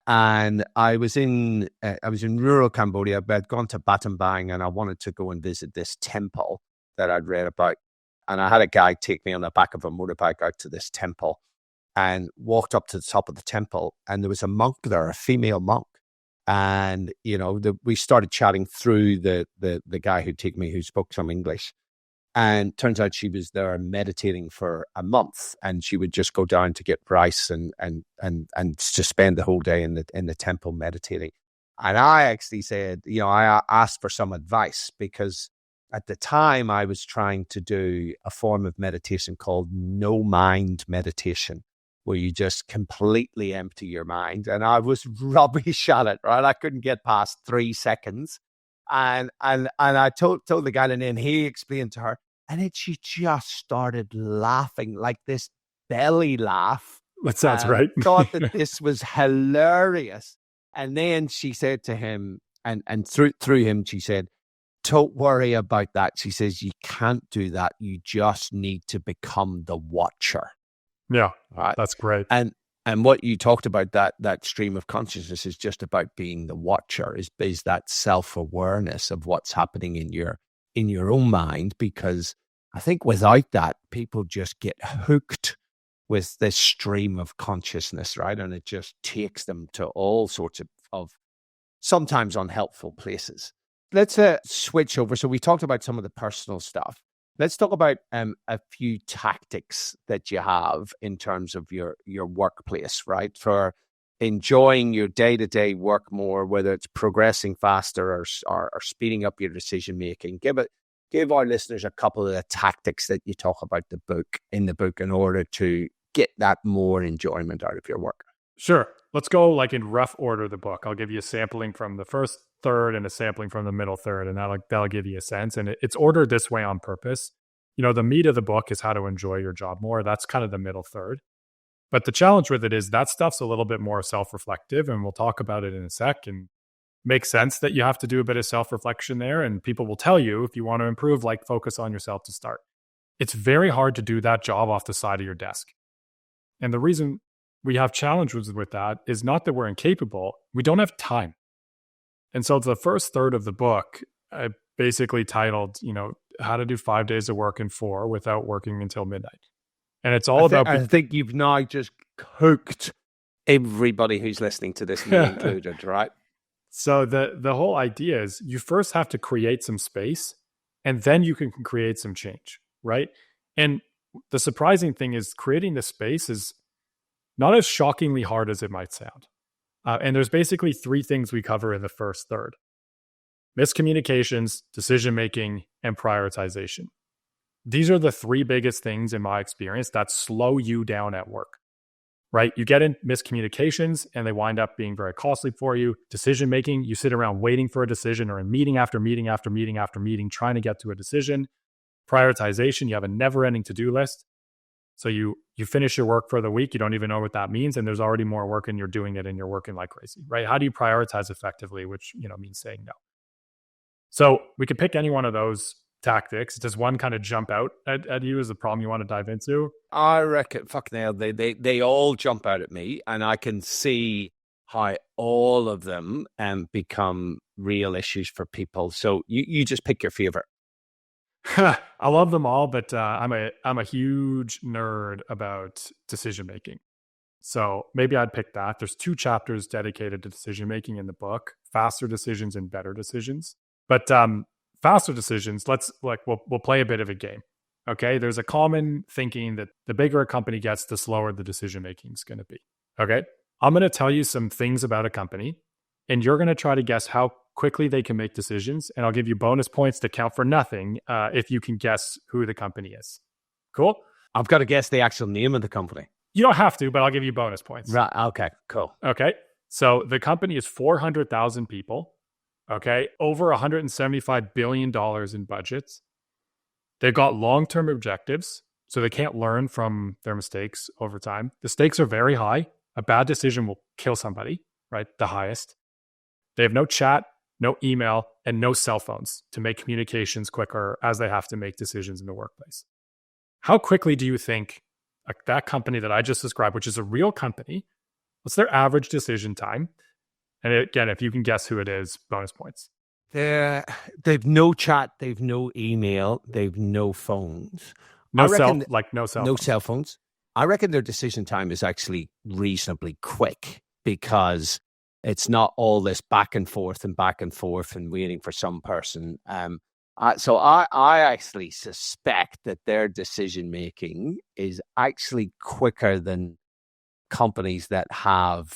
And I was in rural Cambodia. I'd gone to Battambang, and I wanted to go and visit this temple that I'd read about. And I had a guy take me on the back of a motorbike out to this temple, and walked up to the top of the temple. And there was a monk there, a female monk. And we started chatting through the guy who'd take me, who spoke some English. And turns out she was there meditating for a month, and she would just go down to get rice and just spend the whole day in the temple meditating. And I actually said, I asked for some advice, because at the time I was trying to do a form of meditation called no mind meditation, where you just completely empty your mind. And I was rubbish at it, right? I couldn't get past 3 seconds. And I told the guy, and then he explained to her. And then she just started laughing, like this belly laugh. That sounds right. Thought that this was hilarious. And then she said to him, and through him, she said, "Don't worry about that." She says, "You can't do that. You just need to become the watcher." Yeah, right? That's great. And what you talked about, that stream of consciousness, is just about being the watcher, is that self-awareness of what's happening in your own mind, because I think without that, people just get hooked with this stream of consciousness, right? And it just takes them to all sorts of sometimes unhelpful places. Let's switch over. So we talked about some of the personal stuff. Let's talk about a few tactics that you have in terms of your workplace, right? For enjoying your day-to-day work more, whether it's progressing faster or speeding up your decision-making. Give our listeners a couple of the tactics that you talk about in the book in order to get that more enjoyment out of your work. Sure. Let's go like in rough order the book. I'll give you a sampling from the first third and a sampling from the middle third, and that'll give you a sense. And it's ordered this way on purpose. The meat of the book is how to enjoy your job more. That's kind of the middle third. But the challenge with it is that stuff's a little bit more self-reflective, and we'll talk about it in a sec. And makes sense that you have to do a bit of self-reflection there. And people will tell you, if you want to improve, like, focus on yourself to start. It's very hard to do that job off the side of your desk. And the reason we have challenges with that is not that we're incapable, we don't have time. And so the first third of the book, I basically titled, how to do 5 days of work in 4 without working until midnight. And it's all about... I think you've now just cooked everybody who's listening to this, me included, right? So the whole idea is you first have to create some space, and then you can create some change, right? And the surprising thing is creating the space is not as shockingly hard as it might sound. And there's basically 3 things we cover in the first third: miscommunications, decision-making, and prioritization. These are the 3 biggest things in my experience that slow you down at work, right? You get in miscommunications and they wind up being very costly for you. Decision-making, you sit around waiting for a decision, or in meeting after meeting after meeting after meeting, trying to get to a decision. Prioritization, you have a never-ending to-do list. So you finish your work for the week, you don't even know what that means, and there's already more work and you're doing it and you're working like crazy, right? How do you prioritize effectively, which means saying no? So we could pick any one of those tactics. Does one kind of jump out at you as the problem you want to dive into? I reckon, fuck now, they all jump out at me, and I can see how all of them become real issues for people. So you just pick your favorite. I love them all, but I'm a huge nerd about decision making. So maybe I'd pick that. There's 2 chapters dedicated to decision making in the book: faster decisions and better decisions. But faster decisions, we'll play a bit of a game. Okay, there's a common thinking that the bigger a company gets, the slower the decision making is going to be. Okay, I'm going to tell you some things about a company, and you're going to try to guess how quickly they can make decisions, and I'll give you bonus points to count for nothing if you can guess who the company is. Cool? I've got to guess the actual name of the company. You don't have to, but I'll give you bonus points. Right. Okay, cool. Okay. So the company is 400,000 people. Okay. Over $175 billion in budgets. They've got long-term objectives, so they can't learn from their mistakes over time. The stakes are very high. A bad decision will kill somebody, right? The highest. They have no chat, no email, and no cell phones to make communications quicker as they have to make decisions in the workplace. How quickly do you think that company that I just described, which is a real company, what's their average decision time? And again, if you can guess who it is, bonus points. They've no chat, they've no email, they've no phones. No cell phones. I reckon their decision time is actually reasonably quick because it's not all this back and forth and waiting for some person. So I actually suspect that their decision making is actually quicker than companies that have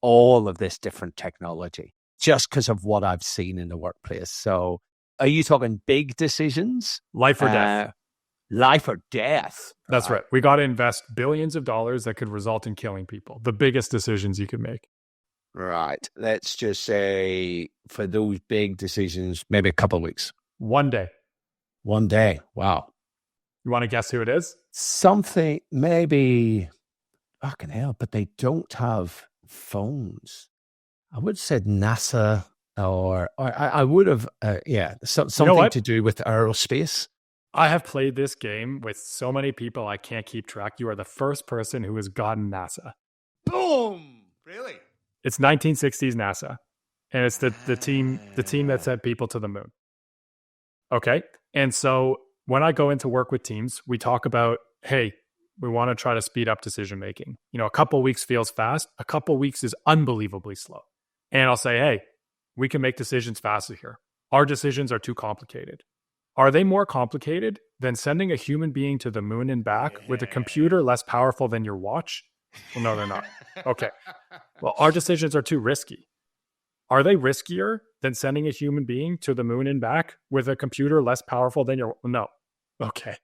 all of this different technology, just because of what I've seen in the workplace. So are you talking big decisions? Life or death? Life or death. That's right. We got to invest billions of dollars that could result in killing people. The biggest decisions you could make. Right. Let's just say for those big decisions, maybe a couple of weeks. 1 day. 1 day. Wow. You want to guess who it is? Something, maybe, fucking hell, but they don't have phones. I would have said NASA or I would have, something to do with aerospace. I have played this game with so many people I can't keep track. You are the first person who has gotten NASA. Boom! Really? It's 1960s NASA, and it's the team that sent people to the moon. Okay, and so when I go into work with teams, we talk about, hey, we want to try to speed up decision making. You know, a couple of weeks feels fast. A couple of weeks is unbelievably slow. And I'll say, hey, we can make decisions faster here. Our decisions are too complicated. Are they more complicated than sending a human being to the moon and back with a computer less powerful than your watch? Well, no, they're not. Okay. Well, our decisions are too risky. Are they riskier than sending a human being to the moon and back with a computer less powerful than your... No. Okay.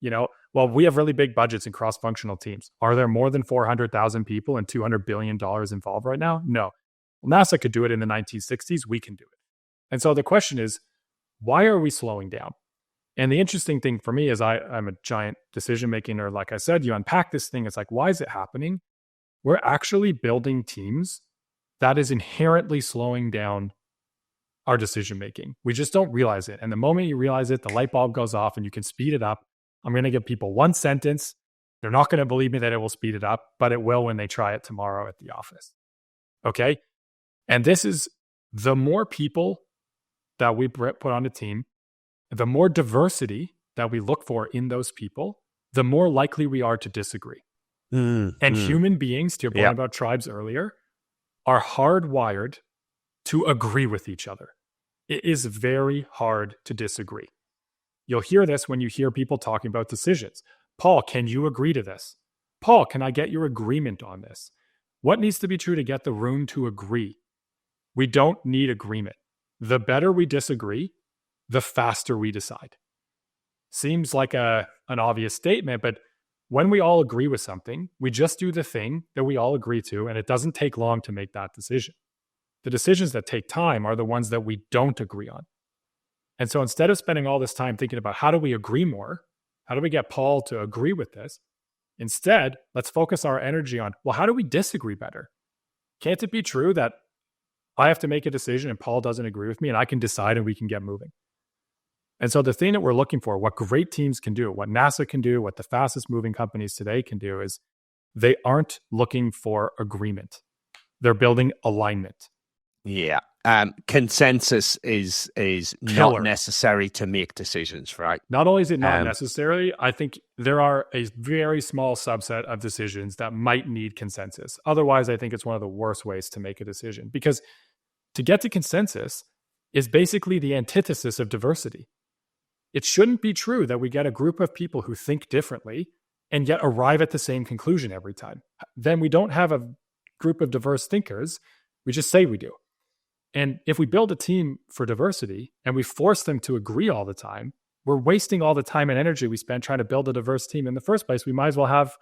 You know, well, we have really big budgets and cross-functional teams. Are there more than 400,000 people and $200 billion involved right now? No. Well, NASA could do it in the 1960s. We can do it. And so the question is, why are we slowing down? And the interesting thing for me is I'm a giant decision-making nerd. Like I said, you unpack this thing. It's like, why is it happening? We're actually building teams that is inherently slowing down our decision-making. We just don't realize it. And the moment you realize it, the light bulb goes off and you can speed it up. I'm going to give people one sentence. They're not going to believe me that it will speed it up, but it will when they try it tomorrow at the office. Okay? And this is the more people that we put on a team, the more diversity that we look for in those people, the more likely we are to disagree. Human beings, to your point about tribes earlier, are hardwired to agree with each other. It is very hard to disagree. You'll hear this when you hear people talking about decisions. Paul, can you agree to this? Paul, can I get your agreement on this? What needs to be true to get the room to agree? We don't need agreement. The better we disagree, the faster we decide. Seems like an obvious statement, but when we all agree with something, we just do the thing that we all agree to, and it doesn't take long to make that decision. The decisions that take time are the ones that we don't agree on. And so instead of spending all this time thinking about how do we agree more, how do we get Paul to agree with this, instead, let's focus our energy on, well, how do we disagree better? Can't it be true that I have to make a decision and Paul doesn't agree with me and I can decide and we can get moving? And so the thing that we're looking for, what great teams can do, what NASA can do, what the fastest moving companies today can do is they aren't looking for agreement. They're building alignment. Yeah. Consensus is not necessary to make decisions, right? Not only is it not necessary, I think there are a very small subset of decisions that might need consensus. Otherwise, I think it's one of the worst ways to make a decision, because to get to consensus is basically the antithesis of diversity. It shouldn't be true that we get a group of people who think differently and yet arrive at the same conclusion every time. Then we don't have a group of diverse thinkers. We just say we do. And if we build a team for diversity and we force them to agree all the time, we're wasting all the time and energy we spent trying to build a diverse team in the first place. We might as well have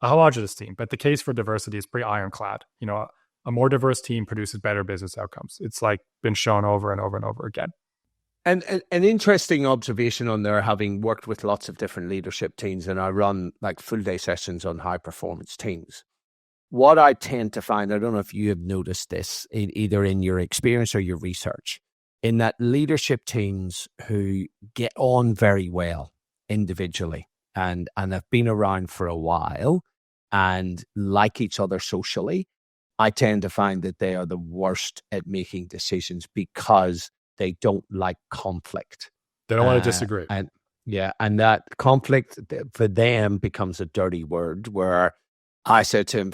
a homogenous team. But the case for diversity is pretty ironclad. You know, a more diverse team produces better business outcomes. It's like been shown over and over and over again. And an interesting observation on there, having worked with lots of different leadership teams, and I run like full day sessions on high performance teams. what I tend to find, I don't know if you have noticed this either in your experience or your research, in that leadership teams who get on very well individually and have been around for a while and like each other socially, I tend to find that they are the worst at making decisions because they don't like conflict. They don't want to disagree. And that conflict for them becomes a dirty word, where I said to him,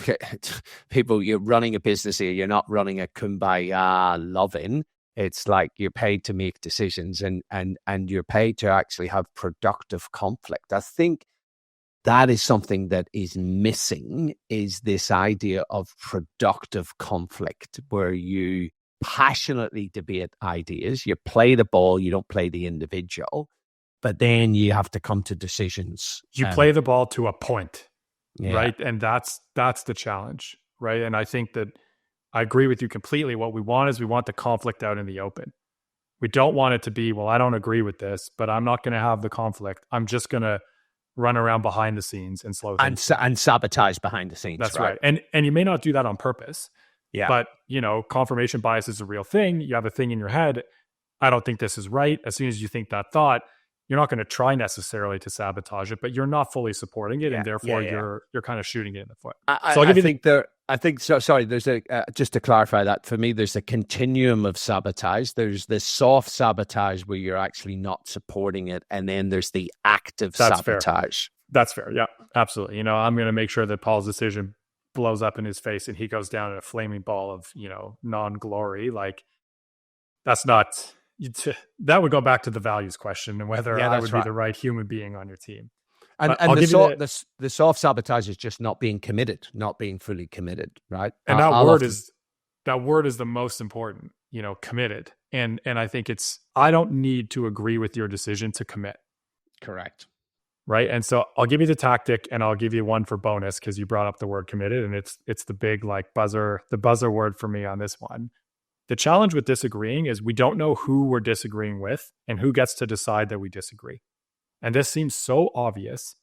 people, you're running a business here. You're not running a kumbaya loving. It's like you're paid to make decisions and you're paid to actually have productive conflict. I think that is something that is missing, is this idea of productive conflict, where you passionately debate ideas. You play the ball, you don't play the individual, but then you have to come to decisions. You play the ball to a point, right? And that's the challenge, right? And I think that I agree with you completely. What we want the conflict out in the open. We don't want it to be, well, I don't agree with this, but I'm not going to have the conflict. I'm just going to run around behind the scenes and slow things and sabotage behind the scenes. That's right. And you may not do that on purpose. Yeah. But, confirmation bias is a real thing. You have a thing in your head. I don't think this is right. As soon as you think that thought, you're not going to try necessarily to sabotage it, but you're not fully supporting it, and therefore you're kind of shooting it in the foot. Sorry, there's just to clarify that, for me, there's a continuum of sabotage. There's the soft sabotage where you're actually not supporting it, and then there's the active sabotage. That's fair. Yeah, absolutely. I'm going to make sure that Paul's decision blows up in his face and he goes down in a flaming ball of, non-glory. Like, that's not... that would go back to the values question and whether I would be the right human being on your team. And the soft sabotage is just not being committed, not being fully committed, right? And that word is the most important, committed. And I think I don't need to agree with your decision to commit. Correct. Right. And so I'll give you the tactic, and I'll give you one for bonus because you brought up the word committed, and it's the big the buzzer word for me on this one. The challenge with disagreeing is we don't know who we're disagreeing with and who gets to decide that we disagree. And this seems so obvious,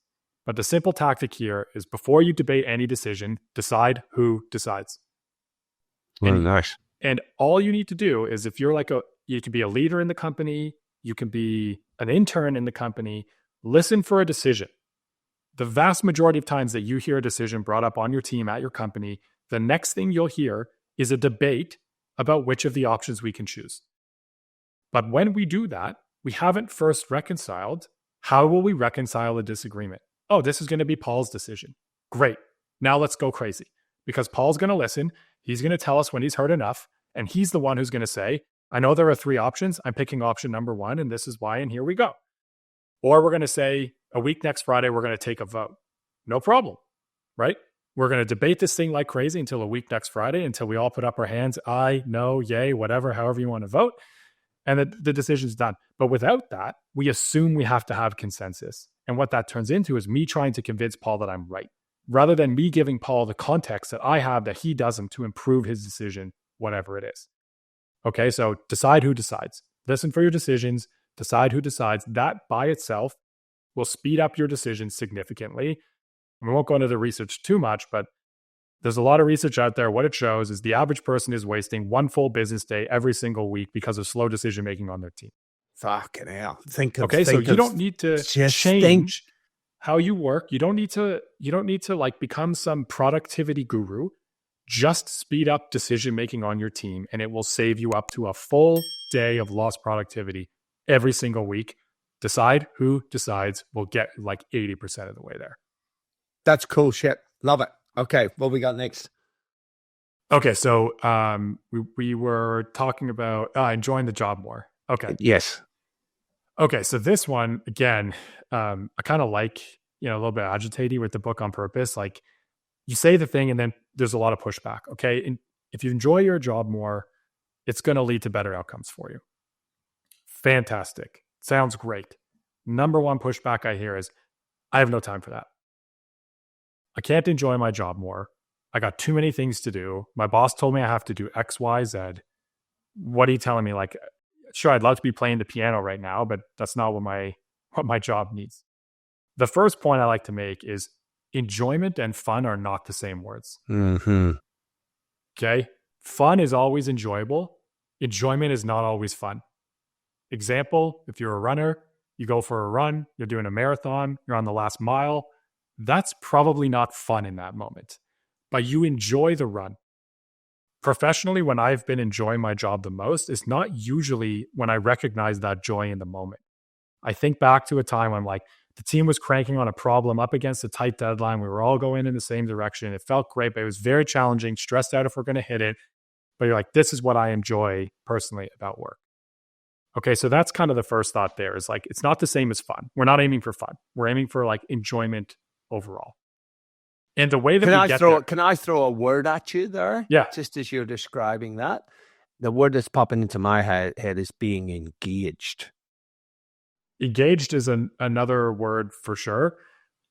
but the simple tactic here is, before you debate any decision, decide who decides. Nice. And all you need to do is, if you're you can be a leader in the company, you can be an intern in the company, listen for a decision. The vast majority of times that you hear a decision brought up on your team at your company, the next thing you'll hear is a debate about which of the options we can choose. But when we do that, we haven't first reconciled. How will we reconcile a disagreement? Oh, this is going to be Paul's decision. Great. Now let's go crazy, because Paul's going to listen. He's going to tell us when he's heard enough. And he's the one who's going to say, I know there are 3 options. I'm picking option number 1, and this is why, and here we go. Or we're going to say, a week next Friday, we're going to take a vote. No problem, right? We're going to debate this thing like crazy until a week next Friday, until we all put up our hands, aye, no, yay, whatever, however you want to vote. And the decision's done. But without that, we assume we have to have consensus. And what that turns into is me trying to convince Paul that I'm right, rather than me giving Paul the context that I have that he doesn't to improve his decision, whatever it is. Okay, so decide who decides. Listen for your decisions, decide who decides. That by itself will speed up your decision significantly. We won't go into the research too much, but there's a lot of research out there. What it shows is the average person is wasting 1 full business day every single week because of slow decision making on their team. Fucking hell. So you don't need to change how you work. You don't need to like become some productivity guru. Just speed up decision making on your team, and it will save you up to a full day of lost productivity every single week. Decide who decides. We'll get like 80% of the way there. That's cool shit. Love it. Okay, what we got next? Okay, so we were talking about enjoying the job more. Okay. Yes. Okay, so this one, again, I kind of like, a little bit agitating with the book on purpose. Like, you say the thing and then there's a lot of pushback, okay? And if you enjoy your job more, it's going to lead to better outcomes for you. Fantastic. Sounds great. Number one pushback I hear is, I have no time for that. I can't enjoy my job more. I got too many things to do. My boss told me I have to do X, Y, Z. What are you telling me? Like, sure, I'd love to be playing the piano right now, but that's not what my job needs. The first point I like to make is, enjoyment and fun are not the same words. Mm-hmm. Okay? Fun is always enjoyable. Enjoyment is not always fun. Example, if you're a runner, you go for a run, you're doing a marathon, you're on the last mile. That's probably not fun in that moment, but you enjoy the run. Professionally, when I've been enjoying my job the most, it's not usually when I recognize that joy in the moment. I think back to a time when like the team was cranking on a problem up against a tight deadline. We were all going in the same direction. It felt great, but it was very challenging, stressed out if we're going to hit it. But you're like, this is what I enjoy personally about work. Okay, so that's kind of the first thought there is like, it's not the same as fun. We're not aiming for fun. We're aiming for like enjoyment overall. And the way that can I throw a word at you there? Yeah. Just as you're describing that, the word that's popping into my head is being engaged. Engaged is another word for sure.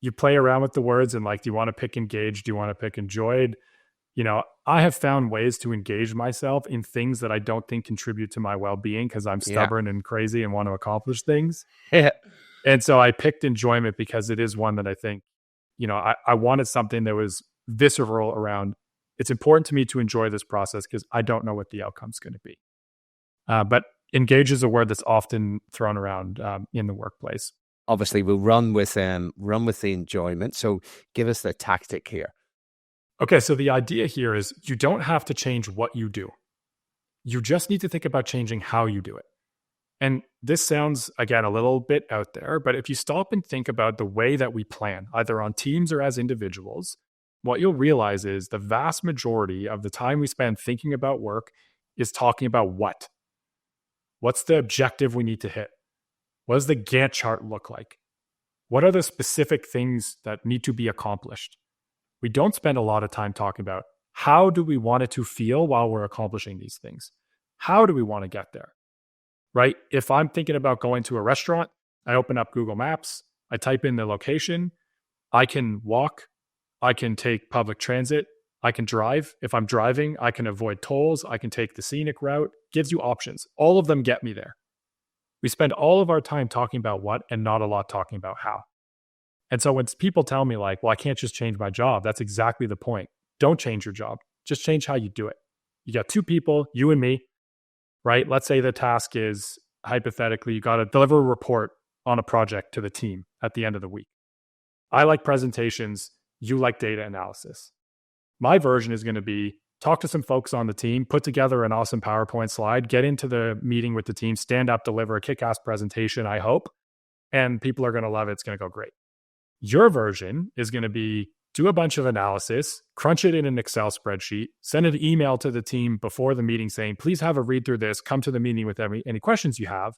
You play around with the words and like, do you want to pick engaged? Do you want to pick enjoyed? You know, I have found ways to engage myself in things that I don't think contribute to my well-being because I'm stubborn and crazy and want to accomplish things. Yeah. And so I picked enjoyment because it is one that I think, you know, I wanted something that was visceral around. It's important to me to enjoy this process because I don't know what the outcome's going to be. But engage is a word that's often thrown around in the workplace. Obviously, we'll run with the enjoyment. So give us the tactic here. Okay, so the idea here is you don't have to change what you do. You just need to think about changing how you do it. And this sounds, again, a little bit out there, but if you stop and think about the way that we plan, either on teams or as individuals, what you'll realize is the vast majority of the time we spend thinking about work is talking about what. What's the objective we need to hit? What does the Gantt chart look like? What are the specific things that need to be accomplished? We don't spend a lot of time talking about how do we want it to feel while we're accomplishing these things? How do we want to get there? Right? If I'm thinking about going to a restaurant, I open up Google Maps, I type in the location, I can walk, I can take public transit, I can drive. If I'm driving, I can avoid tolls, I can take the scenic route. Gives you options. All of them get me there. We spend all of our time talking about what and not a lot talking about how. And so when people tell me like, well, I can't just change my job, that's exactly the point. Don't change your job. Just change how you do it. You got two people, you and me, right? Let's say the task is, hypothetically, you got to deliver a report on a project to the team at the end of the week. I like presentations. You like data analysis. My version is going to be talk to some folks on the team, put together an awesome PowerPoint slide, get into the meeting with the team, stand up, deliver a kick-ass presentation, I hope, and people are going to love it. It's going to go great. Your version is going to be do a bunch of analysis, crunch it in an Excel spreadsheet, send an email to the team before the meeting saying, please have a read through this, come to the meeting with any questions you have.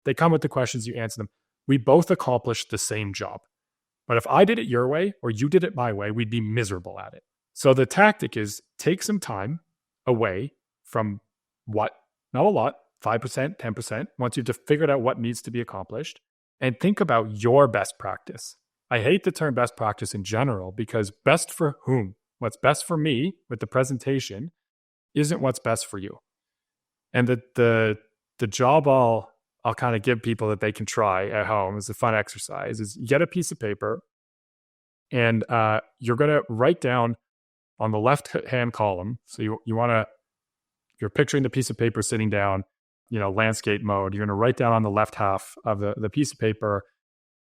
They come with the questions, you answer them. We both accomplished the same job. But if I did it your way or you did it my way, we'd be miserable at it. So the tactic is take some time away from what, not a lot, 5%, 10%, once you've figured out what needs to be accomplished, and think about your best practice. I hate the term best practice in general because best for whom? What's best for me with the presentation isn't what's best for you. And the job I'll kind of give people that they can try at home as a fun exercise is you get a piece of paper and you're going to write down on the left-hand column. So you're picturing the piece of paper sitting down, landscape mode. You're going to write down on the left half of the piece of paper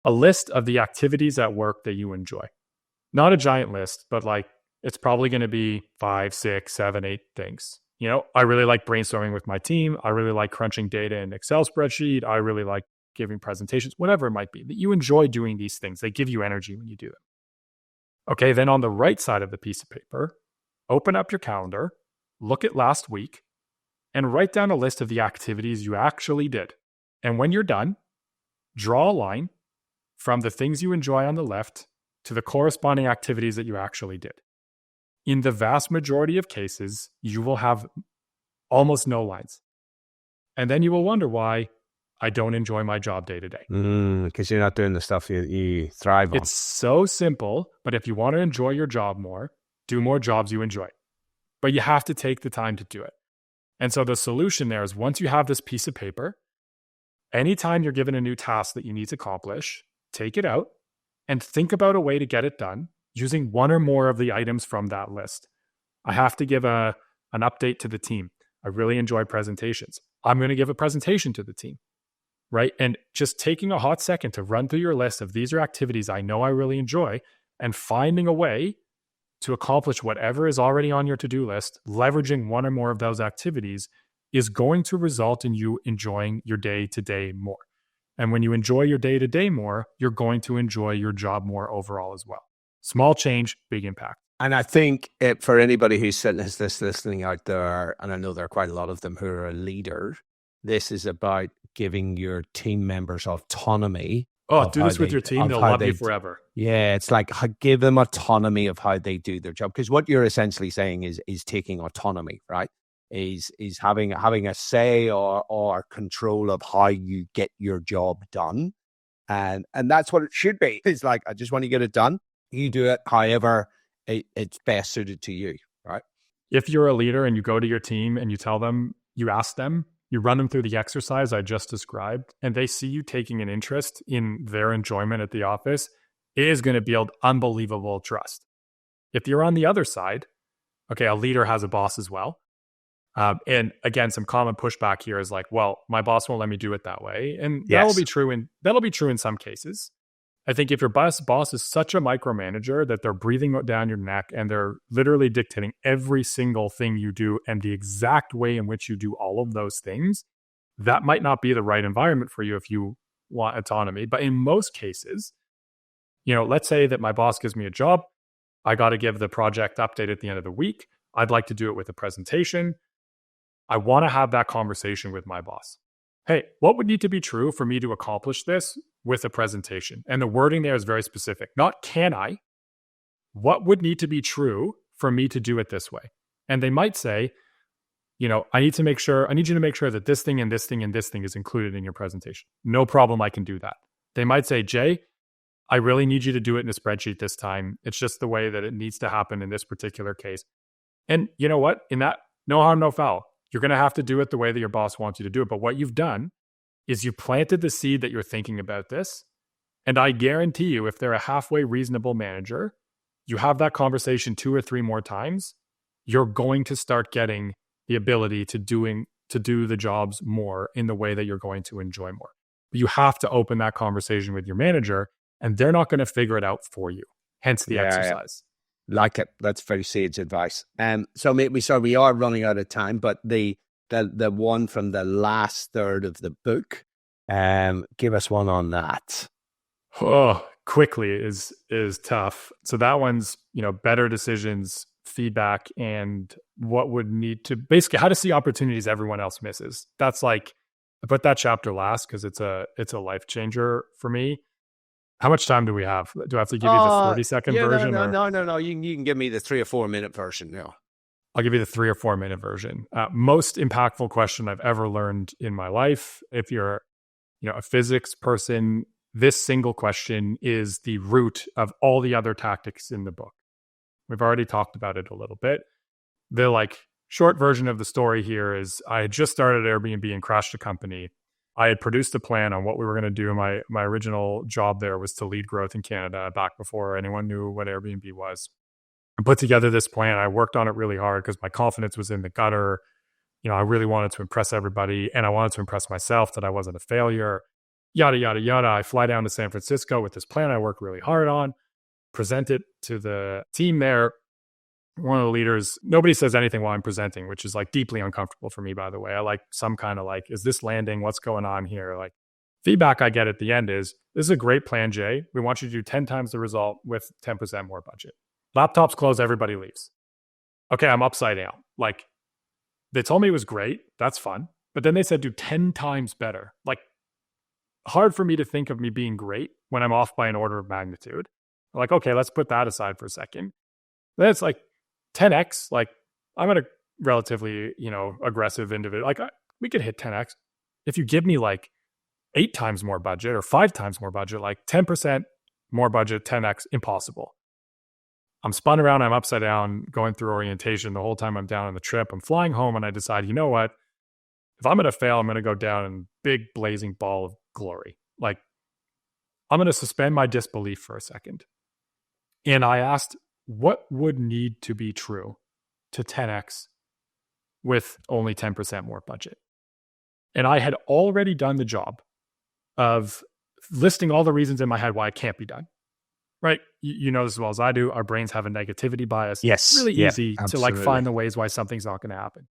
a list of the activities at work that you enjoy. Not a giant list, but like it's probably going to be 5, 6, 7, 8 things. I really like brainstorming with my team. I really like crunching data in Excel spreadsheet. I really like giving presentations, whatever it might be. That you enjoy doing these things. They give you energy when you do them. Okay, then on the right side of the piece of paper, open up your calendar, look at last week, and write down a list of the activities you actually did. And when you're done, draw a line from the things you enjoy on the left to the corresponding activities that you actually did. In the vast majority of cases, you will have almost no lines. And then you will wonder why I don't enjoy my job day to day. Because you're not doing the stuff you thrive on. It's so simple, but if you want to enjoy your job more, do more jobs you enjoy. But you have to take the time to do it. And so the solution there is once you have this piece of paper, anytime you're given a new task that you need to accomplish, take it out and think about a way to get it done using one or more of the items from that list. I have to give an update to the team. I really enjoy presentations. I'm going to give a presentation to the team, right? And just taking a hot second to run through your list of these are activities I know I really enjoy and finding a way to accomplish whatever is already on your to-do list, leveraging one or more of those activities is going to result in you enjoying your day-to-day more. And when you enjoy your day-to-day more, you're going to enjoy your job more overall as well. Small change, big impact. And I think for anybody who's listening out there, and I know there are quite a lot of them who are a leader, this is about giving your team members autonomy. Oh, do this with your team. They'll love you forever. Yeah, it's like give them autonomy of how they do their job. Because what you're essentially saying is taking autonomy, right? Is having a say or control of how you get your job done. And that's what it should be. It's like, I just want to get it done. You do it however it's best suited to you, right? If you're a leader and you go to your team and you tell them, you ask them, you run them through the exercise I just described, and they see you taking an interest in their enjoyment at the office, it is going to build unbelievable trust. If you're on the other side, okay, a leader has a boss as well. And again, some common pushback here is like, well, my boss won't let me do it that way. And that'll be true in some cases. I think if your boss is such a micromanager that they're breathing down your neck and they're literally dictating every single thing you do and the exact way in which you do all of those things, that might not be the right environment for you if you want autonomy. But in most cases, let's say that my boss gives me a job. I got to give the project update at the end of the week. I'd like to do it with a presentation. I want to have that conversation with my boss. Hey, what would need to be true for me to accomplish this with a presentation? And the wording there is very specific. Not can I, what would need to be true for me to do it this way? And they might say, I need you to make sure that this thing and this thing and this thing is included in your presentation. No problem, I can do that. They might say, Jay, I really need you to do it in a spreadsheet this time. It's just the way that it needs to happen in this particular case. And you know what? In that, no harm, no foul. You're going to have to do it the way that your boss wants you to do it. But what you've done is you planted the seed that you're thinking about this. And I guarantee you, if they're a halfway reasonable manager, you have that conversation 2 or 3 more times, you're going to start getting the ability to do the jobs more in the way that you're going to enjoy more. But you have to open that conversation with your manager, and they're not going to figure it out for you. Hence the exercise. Like it. That's very sage advice. So we are running out of time, but the one from the last third of the book, give us one on that. Oh, quickly is tough. So that one's, better decisions, feedback, and what would need to basically how to see opportunities everyone else misses. That's like, I put that chapter last because it's a life changer for me. How much time do we have? Do I have to give you the 30-second version? No. You can give me the 3 or 4 minute version. No, I'll give you the 3 or 4 minute version. Most impactful question I've ever learned in my life. If you're, a physics person, this single question is the root of all the other tactics in the book. We've already talked about it a little bit. The short version of the story here is I had just started Airbnb and crashed a company. I had produced a plan on what we were going to do. My original job there was to lead growth in Canada back before anyone knew what Airbnb was. I put together this plan. I worked on it really hard because my confidence was in the gutter. I really wanted to impress everybody, and I wanted to impress myself that I wasn't a failure. Yada, yada, yada. I fly down to San Francisco with this plan I worked really hard on, present it to the team there. One of the leaders, nobody says anything while I'm presenting, which is deeply uncomfortable for me, by the way. I like some kind of is this landing? What's going on here? Feedback I get at the end is, this is a great plan, Jay. We want you to do 10 times the result with 10% more budget. Laptops close, everybody leaves. Okay, I'm upside down. They told me it was great. That's fun. But then they said do 10 times better. Hard for me to think of me being great when I'm off by an order of magnitude. Okay, let's put that aside for a second. Then it's 10x. I'm a relatively, aggressive individual. We could hit 10x. If you give me 8 times more budget or 5 times more budget, 10% more budget, 10x, impossible. I'm spun around, I'm upside down, going through orientation the whole time I'm down on the trip. I'm flying home and I decide, you know what? If I'm going to fail, I'm going to go down in big blazing ball of glory. I'm going to suspend my disbelief for a second. And I asked, what would need to be true to 10x with only 10% more budget? And I had already done the job of listing all the reasons in my head why it can't be done. Right? You know this as well as I do. Our brains have a negativity bias. Yes. Really easy to like find the ways why something's not going to happen.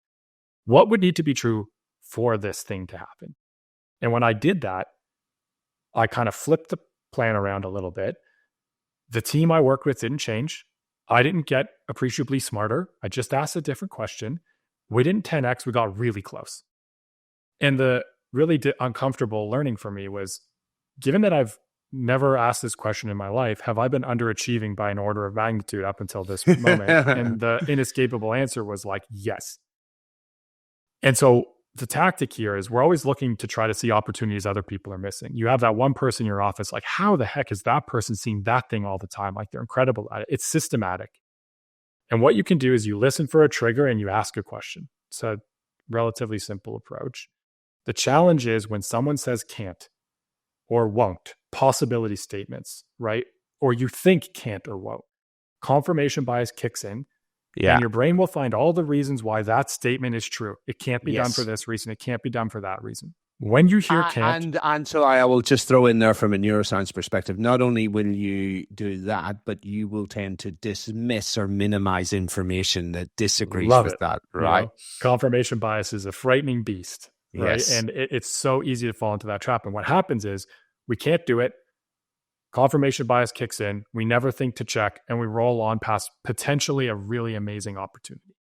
What would need to be true for this thing to happen? And when I did that, I kind of flipped the plan around a little bit. The team I worked with didn't change. I didn't get appreciably smarter. I just asked a different question. We didn't 10x. We got really close. And the really uncomfortable learning for me was, given that I've never asked this question in my life, have I been underachieving by an order of magnitude up until this moment? And the inescapable answer was like, yes. And so the tactic here is we're always looking to try to see opportunities other people are missing. You have that one person in your office, like, how the heck is that person seeing that thing all the time? Like, they're incredible at it. It's systematic. And what you can do is you listen for a trigger and you ask a question. It's a relatively simple approach. The challenge is when someone says can't or won't, possibility statements, right? Or you think can't or won't, confirmation bias kicks in. Yeah. And your brain will find all the reasons why that statement is true. It can't be done for this reason. It can't be done for that reason. When you hear can't. And so I will just throw in there from a neuroscience perspective, not only will you do that, but you will tend to dismiss or minimize information that disagrees with that, right? You know, confirmation bias is a frightening beast, right? Yes. And it's so easy to fall into that trap. And what happens is we can't do it. Confirmation bias kicks in. We never think to check, and we roll on past potentially a really amazing opportunity.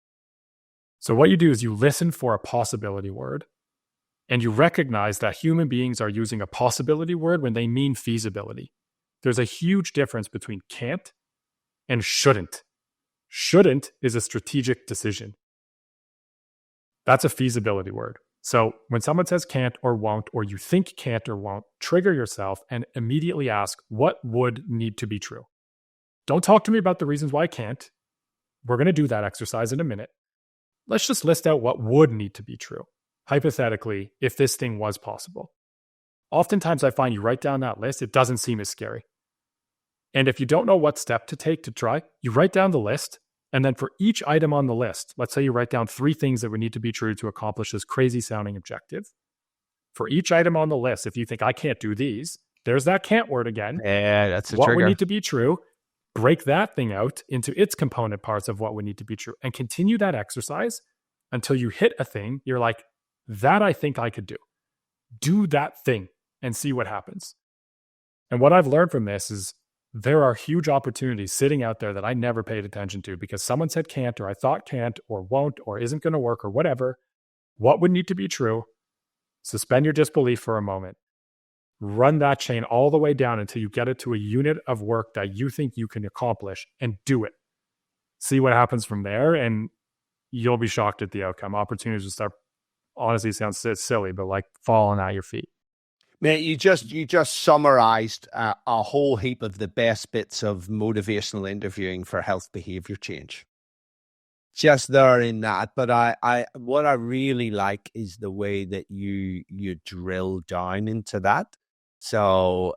So what you do is you listen for a possibility word, and you recognize that human beings are using a possibility word when they mean feasibility. There's a huge difference between can't and shouldn't. Shouldn't is a strategic decision. That's a feasibility word. So when someone says can't or won't, or you think can't or won't, trigger yourself and immediately ask, what would need to be true? Don't talk to me about the reasons why I can't. We're going to do that exercise in a minute. Let's just list out what would need to be true. Hypothetically, if this thing was possible. Oftentimes I find you write down that list, it doesn't seem as scary. And if you don't know what step to take to try, you write down the list. And then for each item on the list, let's say you write down 3 things that would need to be true to accomplish this crazy sounding objective. For each item on the list, if you think I can't do these, there's that can't word again. Yeah, that's a what trigger. Would need to be true, break that thing out into its component parts of what would need to be true, and continue that exercise until you hit a thing. You're like, that I think I could do. Do that thing and see what happens. And what I've learned from this is there are huge opportunities sitting out there that I never paid attention to because someone said can't, or I thought can't, or won't, or isn't going to work, or whatever. What would need to be true? Suspend your disbelief for a moment. Run that chain all the way down until you get it to a unit of work that you think you can accomplish, and do it. See what happens from there, and you'll be shocked at the outcome. Opportunities will start, honestly, sounds silly, but like falling at your feet. Mate, you just summarized a whole heap of the best bits of motivational interviewing for health behavior change. Just there in that, but I what I really like is the way that you drill down into that. So,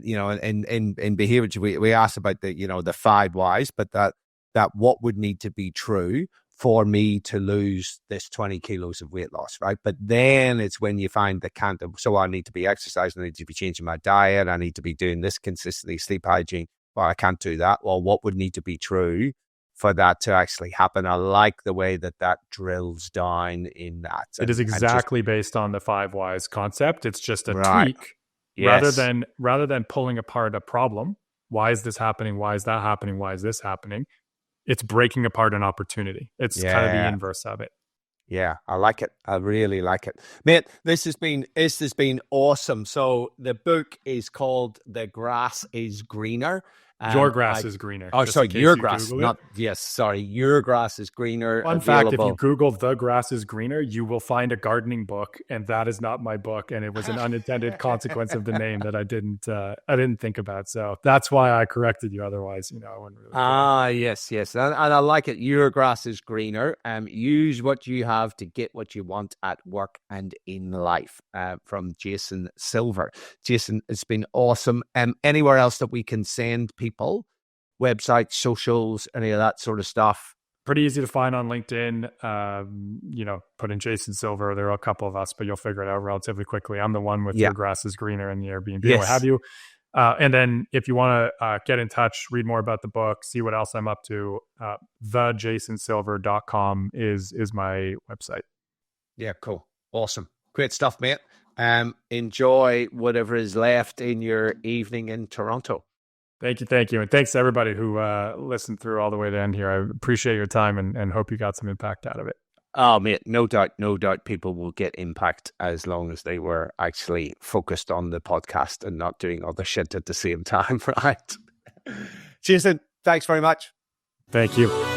you know, in behavior, we asked about the 5 whys, but that what would need to be true for me to lose this 20 kilos of weight loss, right? But then it's when you find the can't. So I need to be exercising, I need to be changing my diet, I need to be doing this consistently, sleep hygiene. Well, I can't do that. Well, what would need to be true for that to actually happen? I like the way that drills down in that. It is exactly based on the 5 whys concept. It's just a tweak. Yes. Rather than pulling apart a problem. Why is this happening? Why is that happening? Why is this happening? It's breaking apart an opportunity. It's kind of the inverse of it. Yeah, I like it. I really like it. Mate, this has been awesome. So the book is called The Grass is Greener. Your grass is greener. Oh, sorry, your grass. Your grass is greener. Fun fact, if you Google The Grass is Greener, you will find a gardening book, and that is not my book, and it was an unintended consequence of the name that I didn't think about. So that's why I corrected you. Otherwise, I wouldn't really. Yes. And I like it. Your grass is greener. Use what you have to get what you want at work and in life. From Jason Silver. Jason, it's been awesome. Anywhere else that we can send people websites, socials, any of that sort of stuff? Pretty easy to find on LinkedIn. Put in Jason Silver. There are a couple of us, but you'll figure it out relatively quickly. I'm the one with Your Grass is Greener and the Airbnb and what have you. And then if you want to get in touch, read more about the book, see what else I'm up to, thejasonsilver.com is my website. Yeah, cool. Awesome. Great stuff, mate. Enjoy whatever is left in your evening in Toronto. Thank you. And thanks to everybody who listened through all the way to the end here. I appreciate your time and hope you got some impact out of it. Oh, mate, no doubt people will get impact as long as they were actually focused on the podcast and not doing other shit at the same time, right? Jason, thanks very much. Thank you.